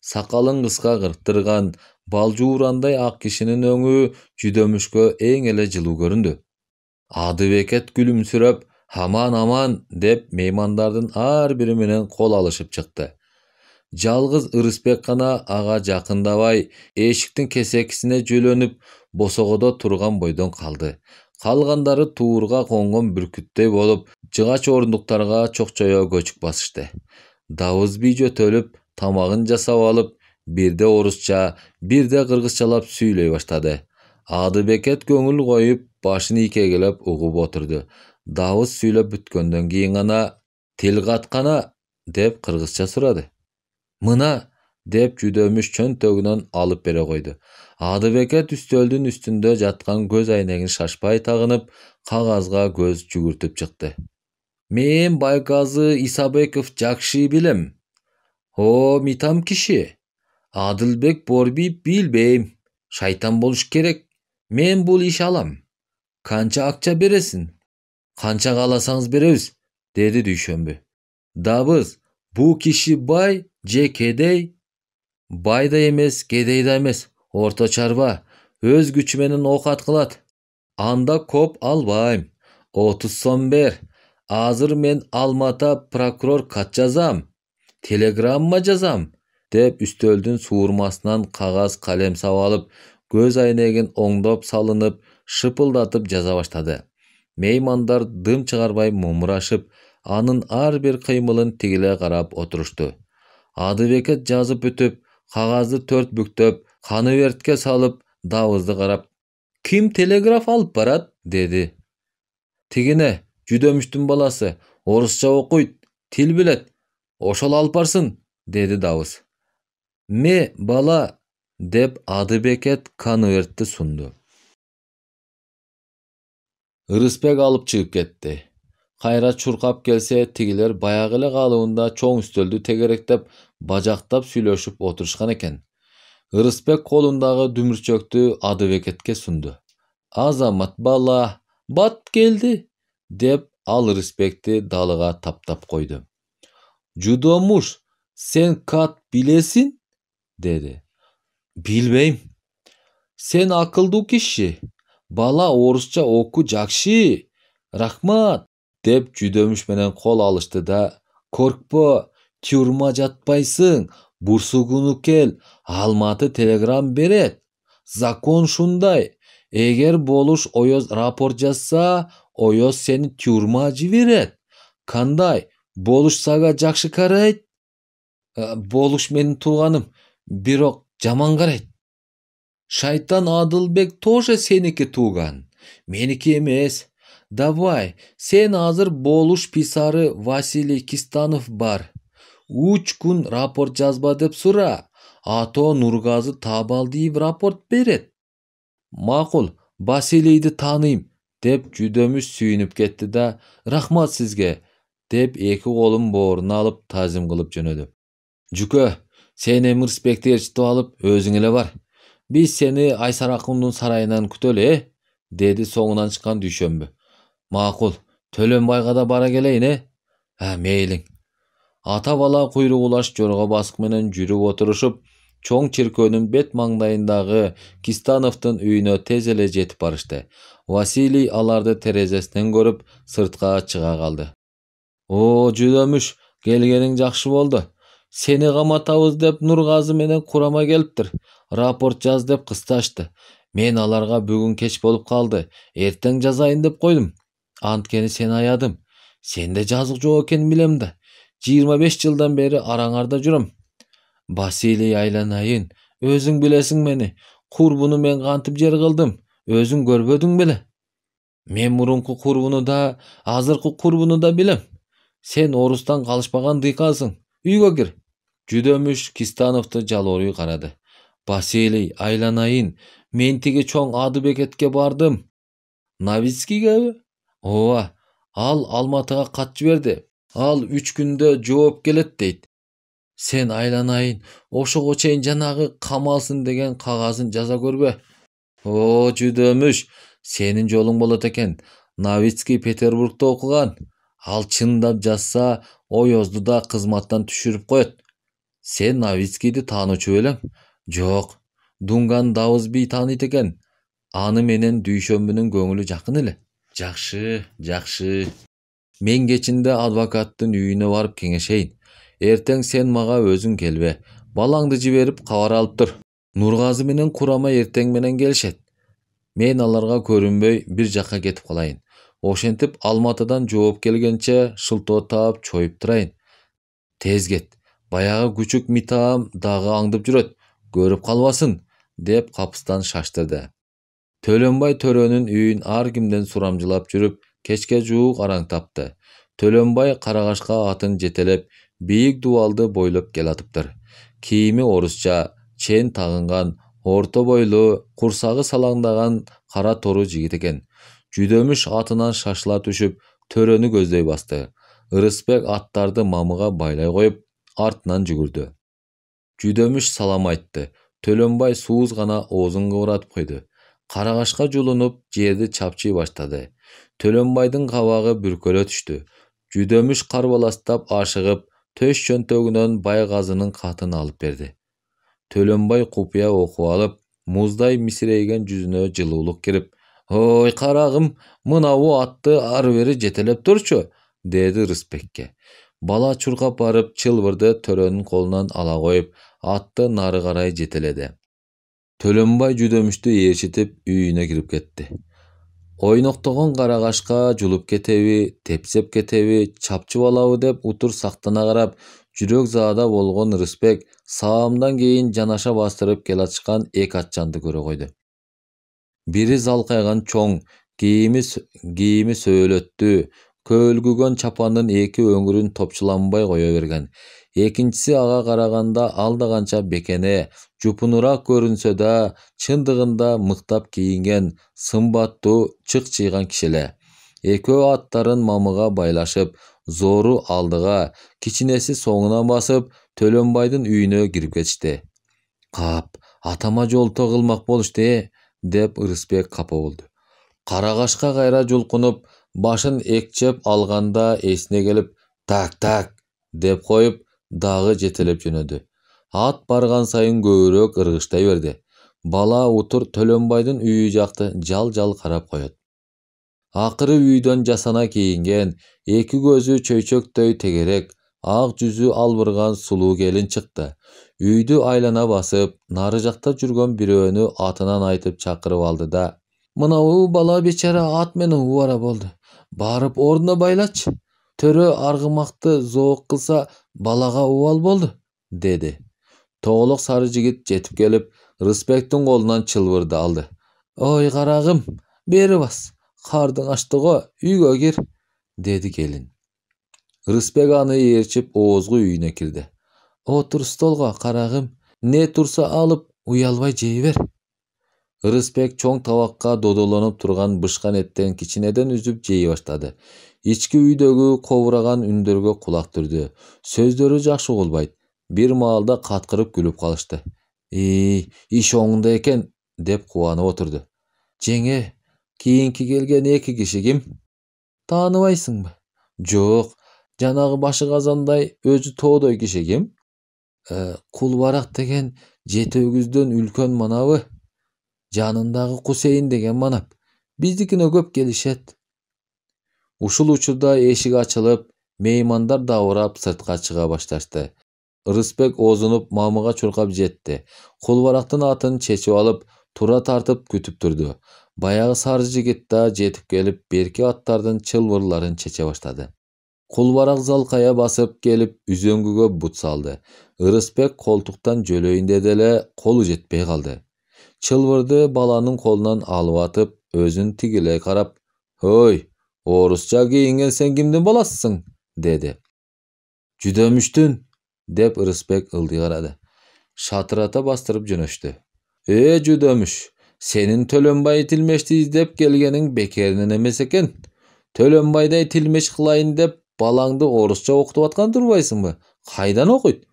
sakalın kıska kırptırgan, baljuuranday ak kişinin öňü Jüdömüşkö eň ele jyly göründü. Adybeket gülümsürep, "Haman aman" dep meýmandardyn har biri menen kol alışıp çykdy. Жалгыз Ырысбек гана ага жакындабай, эшиктин кесекисине жөлөнүп, босогодо турган бойдон калды. Калгандары туурга конгон бүркүттөй болуп, жыгач орундуктарга чокчоё көчүк басышты. Давыз бий жөтөлүп, тамагын жасап алып, бирде орусча, бирде кыргызчалап сүйлөй баштады. Адыбекет көңүл коюп, башын ийкегелеп угуп отурду. Давыз сүйлөп бүткөндөн кийин гана "Тил каткана" деп кыргызча сурады. "Мына" деп Jüdömüş çöntөгүнөн алып бере койду. Адыбекет үстөлдүн үстүндө жаткан көз айнегин шашпай тагынып, кагазга көз жүгүртүп чыкты. "Мен Байгазы Исабеков жакшы билем. О, митам киши. Адылбек Борбиев билбейм. Шайтан болуш керек. Мен бул иш алам. Канча акча бересиң?" "Канча кааласаңыз беребиз" dedi Дүйшөмбү. "Дабыз, bu kişi bay je kedey?" "Bay da emes, kedey da emes. Orta çarba. Öz güçü menen ok atkılat. Anda kop albayım. 30 so'm ber. Азыр мен Алмата прокурор кат жазам, телеграмма жазам, деп үстөлдүн суурмасынан кагаз калем сап алып, көз айнегин оңдоп салынып, шыпылдатып жаза баштады. Меймандар дым чыгарбай мумурашып, анын ар бир кыймылын тигиле карап отурушту. Адыбекет жазып бүтүп, кагазды төрт бүктөп, каныбертке салып, Давызды карап, "Ким телеграф алып барат?" деди. "Тигине, Жүдөмүштүн баласы, орусча окуйт, тил билет. Ошол алып барсын", деди Давыз. Бала", деп Адыбекет конвертти сунду. Ырысбек алып чыгып кетти. Кайра чуркап келсе, тигилер баягы эле калыбында чоң үстөлдү тегеректеп, бажактап сүйлөшүп отурушкан экен. Ырысбек колундагы дүмүрчөктү Адыбекетке сунду. "Азамат бала, бат келди", деп ал Ырысбекти далыга таптап койду. "Жудомуш, сен кат билесиң?" деди. "Билбейм. Сен акылдуу киши. Бала орусча оку жакшы. Рахмат", деп Жүдөмүш менен кол алышты да, "Коркпо, тюрма жатпайсың. Бурсугуну кел, Алматы телеграм берет. Закон шундай. Эгер болуш Оёз рапорт жазса, Оёз сени тюрма жиберет. Кандай? Болуш сага жакшы карайт?" "Болуш менин тууганым, бирок жаман карайт." "Шайтан Адылбек тоже сеники тууган. Меники эмес. Давай, сен азыр болуш писары Василий Кистанов бар. 3 күн рапорт жазба деп сура. Ато Нургазы Табалдиев рапорт берет." "Макул, Василийди тааныйм", деп Жүдөмүш сүйүнүп кетти да, "Рахмат сизге", деп эки колун бооруна алып тазим кылып жөнөдү. "Жүкө, сен эми Ырысбекти ээрчитип алып, өзүң эле бар. Биз сени Айсар акундун сарайынан күтөлү, деди соңунан чыккан Дүйшөмбү. "Макул, Төлөнбайга да бара келейин, мейлиң." Ата бала куйругулаш жорго басык менен жүрүп отурушуп, чоң чиркөөнүн бет маңдайындагы Кистановдун үйүнө тез эле жетип барышты. Василий аларды терезесинен көрүп, сыртка чыга калды. "О, Жүдөмүш, келгениң жакшы болду. Сени каматабыз деп Нургазы менен Курама келиптир. Рапорт жаз деп кысташты. Мен аларга бүгүн кеч болуп калды. Эртең жазайын деп койдум. Анткени сени аядым. Сенде жазык жок экенин билем да. 25 жылдан бери араңарда жүрөм. Василий айланайын, өзүң билесиң мени. Курбуну мен кантип жер кылдым, өзүң көрбөдүң беле? Мен мурунку курбуну да, азыркы курбуну да билем. Сен орустан калышпаган дыйкансың. Үйгө кир." Жүдөмүш Кистановду жалоорүй карады. "Василий айланайын, мен тиги чоң Адыбекетке бардым." "Новицкийгеби?" "Ооба, ал Алматыга кат жиберди. Ал 3 күндө жооп келет дейт. Сен айланайын, ошого чейин жанагы камалсын деген кагазын жаза көрбө." "О, Жүдөмүш, сенин жолуң болот экен. Новицкий Петербургда окуган. Ал чындап жазса, Оёзду да кызматтан түшүрүп коет. Сен Новицкийди таанучу белең?" "Жок, Дунган Давыз би тааныйт экен. Аны менен Дүйшөмбүнүн көңүлү жакын эле." "Жакшы, жакшы. Мен кечинде адвокаттын үйүнө барып кеңешейин. Эртең сен мага өзүң келбе. Балаңды жиберип кабар алып тур. Нургазы менен Курама эртең менен келишет. Мен аларга көрүнбөй бир жакка кетип калайын. Ошентип Алматыдан жооп келгенче шылтоо таап чоюп турайын. Тез кет. Баягы күчүк Митаам дагы аңдып жүрөт. Көрүп калбасын", деп капыстан шаштырды. Төлөнбай төрөнүн үйүн ар кимден сурамжылап жүрүп, кечке жуук араң тапты. Төлөнбай Карагашка атын жетелеп, бийик дубалды бойлоп келатыптыр. Кийими орусча, чен тагынган, орто бойлуу, курсагы салаңдаган кара тору жигит экен. Жүдөмүш атынан шашыла түшүп, төрөнү көздөй басты. Ырысбек аттарды мамыга байлай коюп, артынан жүгүрдү. Жүдөмүш салам айтты. Төлөнбай сууз гана оозун кыбыратып койду. Карагашка жулунуп, жерди чапчый баштады. Төлөнбайдын кабагы бүркөлө түштү. Жүдөмүш карбаластап ашыгып, төш чөнтөгүнөн Байгазынын катын алып берди. Төлөнбай купуя окуп алып, муздай мисирейген жүзүнө жылуулук кирип, "Ой, карагым, мынабу атты ары бери жетелеп турчу", dedi Рысбекке. Бала чуркап барып чылбырды төрөнүн колунан ала коюп, атты нары карай жетеледи. Төлөнбай жүдөмүштү ээрчитип үйүнө кирип кетти. Ойноктогон карагашка жулуп кетеби, тепсеп кетеби, чапчып алабы деп утур сактана карап, жүрөк заада болгон Рысбек саамдан кийин жанаша бастырып келатышкан эки атчанды көрө койду. Бири залкайган чоң, кийими сөөлөттүү, көөлгүгөн чапандын эки өңүрүн топчуланбай кое берген. Экинчиси ага караганда алда канча бекене, жупунураак көрүнсө да, чындыгында мыктап кийинген, сымбаттуу, чык-чыйган киши эле. Экөө аттарын мамыга байлашып, зору алдыга, кичинеси соңунан басып, Төлөнбайдын үйүнө кирип кетишти. Кап, атама жолтоо кылмак болушту, деп Рысбек капа болду. Карагашка кайра жулкунуп, башын экчеп алганда эсине келип, так, деп коюп, дагы жетелеп жөнөдү. Ат барган сайын көбүрөөк ыргыштай берди. Бала утур Төлөнбайдын үйү жакты жал карап коет. Акыры үйдөн жасана кийинген, эки көзү чөйчөктөй тегерек, ак жүзү албырган сулуу келин чыкты. Үйдү айлана басып, нары жакта жүргөн бирөөнү атынан айтып чакырып алды да: "Мынабу бала бечара ат менен убара болду. Барып ордуна байлачы. Төрө аргымакты зоок кылса, балага убал болду", деди. Тоголок сары жигит жетип келип, Рысбектин колунан чылбырды алды. "Ой, карагым, бери бас. Кардың ашты го, үйгө кир", деди келин. Рысбек аны ээрчип оозгу үйүнө кирди. "Отур столго, карагым. Не турса алып, уялбай жей бер". Рысбек чоң табакка додолонуп турган бышкан эттен кичинеден үзүп жей баштады. Ички үйдөгү кобураган үндөргө кулак түрдү. Сөздөрү жакшы угулбайт. Бир маалда каткырып күлүп калышты. Иш оңунда экен", деп кубанып отурду. "Жеңе, кийинки келген эки киши ким? Тааныбайсыңбы?" "Жок, жанагы башы казандай, өзү тоодой киши ким?" "Кулбарак деген жети өгүздөн үлкөн манабы. Жанындагы Кусейин деген манап. Биздикине көп келишет". Ушул учурда эшик ачылып, меймандар дабырап сыртка чыга башташты. Рысбек оозунуп мамыга чуркап жетти. Кулбарактын атын чечип алып, тура тартып күтүп турду. Баягы сары жигит да жетип келип, берки аттардын чылбырларын чече баштады. Кулбарак залкая басып келип, үзөңгүгө бут салды. Рысбек колтуктан жөлөйүн деди эле, колу жетпей калды. Чылбырды баланын колунан алып атып, өзүн тигилей карап: "Ой, орусча кийинген сен кимдин баласысың?" деди. "Жүдөмүштүн", деп Рысбек ылдый карады. Шатырата бастырып жөнөштү. Жүдөмүш, сенин Төлөнбай Тилмешти издеп келгениң бекеринен эмес экен. Төлөнбайдай тилмеш кылайын деп балаңды орусча окутуп аткан турбайсыңбы? Кайдан окуйт?"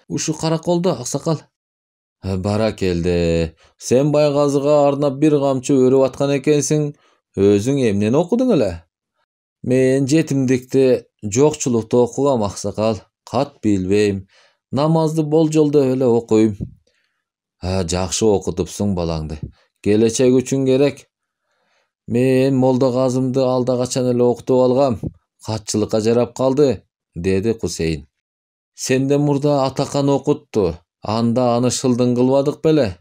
"Ушу караколдо, аксакал". "Баракелде. Сен Байгазыга арнап бир камчы өрүп аткан экенсиң. Өзүң эмнени окудуң эле?" "Мен жетимдикти, жокчулукту окугам, аксакал. Кат билбейм. Намазды болжолдоп эле окуйм". "Жакшы окутупсуң балаңды. Келечек үчүн керек. Мен Молдо Казымды алда качан эле окутуп алгам. Катчылыкка жарап калды", деди Кусейин. "Сенден мурда Атакан окутту. Анда аны шылдың кылбадык беле?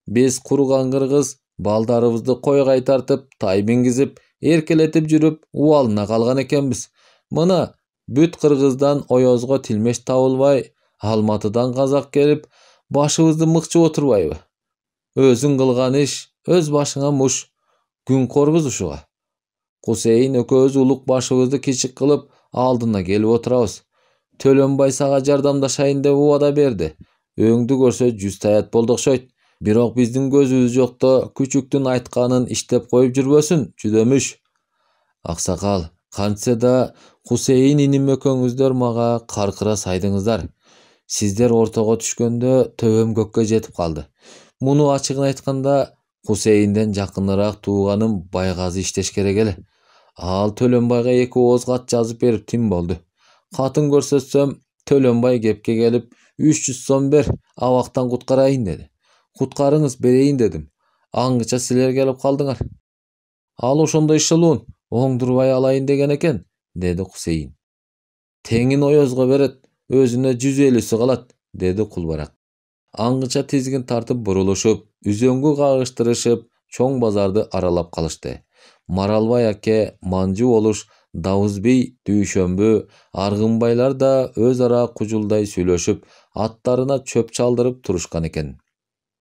Биз курган кыргыз балдарыбызды койгай тартып, тай мингизип, эркелетип жүрүп, убалына калган экенбиз. Мына бүт кыргыздан Оёзго тилмеш табылбай, Алматыдан казак келип, башыбызды мыкчып отурбайбы? Өзүң кылган иш, өз башыңа муш. Күнкорбуз ушуга. Кусейин экөөбүз улук башыбызды кичик кылып, алдына келип отурабыз. Төлөнбай сага жардамдашайын деп убада берди. Өңдү көрсө 100 таят болду окшойт. Бирок биздин көзүбүз жокто күчүктүн айтканын иштеп коюп жүрбөсүн, жүдөмүш". "Аксакал, кантсе да Кусейин иним экөөңүздөр мага каркыра сайдыңыздар. Сиздер ортого түшкөндө төбөм көккө жетип калды. Муну ачыгын айтканда, Кусейинден жакыныраак тууганым Байгазы иштеш керек эле. Ал Төлөнбайга 2 ооз кат жазып берип тим болду. Катын көрсөтсөм, Төлөнбай кепке келип, 300 сом бер, абактан куткарайын деди. Куткарыңыз, берейин дедим. Аңгыча силер келип калдыңар. Ал ошондой шылуун оңдурбай алайын деген экен. dedi Huseyin. Tengin oyozga beret, özüne 150'si kalat, dedi Kulbarak. Angıça tizgin tartıp buruluşup, üzöngü kağıştırışıp, çoң bazardı aralap kalıştı. Maralbay ake, Manju oluş, Davuzbey, Düýşömbü, Argınbaylar da öz ara kuculday süйлöşüp, atlarına çöp çaldırıp turuşkan eken.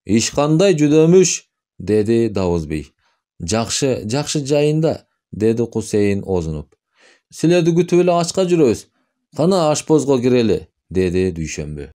"İş kanday jüdömüş?" dedi Davuzbey. "Jakşı, jakşı jayında," dedi Huseyin ozunup. "Silerdi kütüp ele açka jüröbüz. Kana aşpozga gireli," dedi Düýşömbü.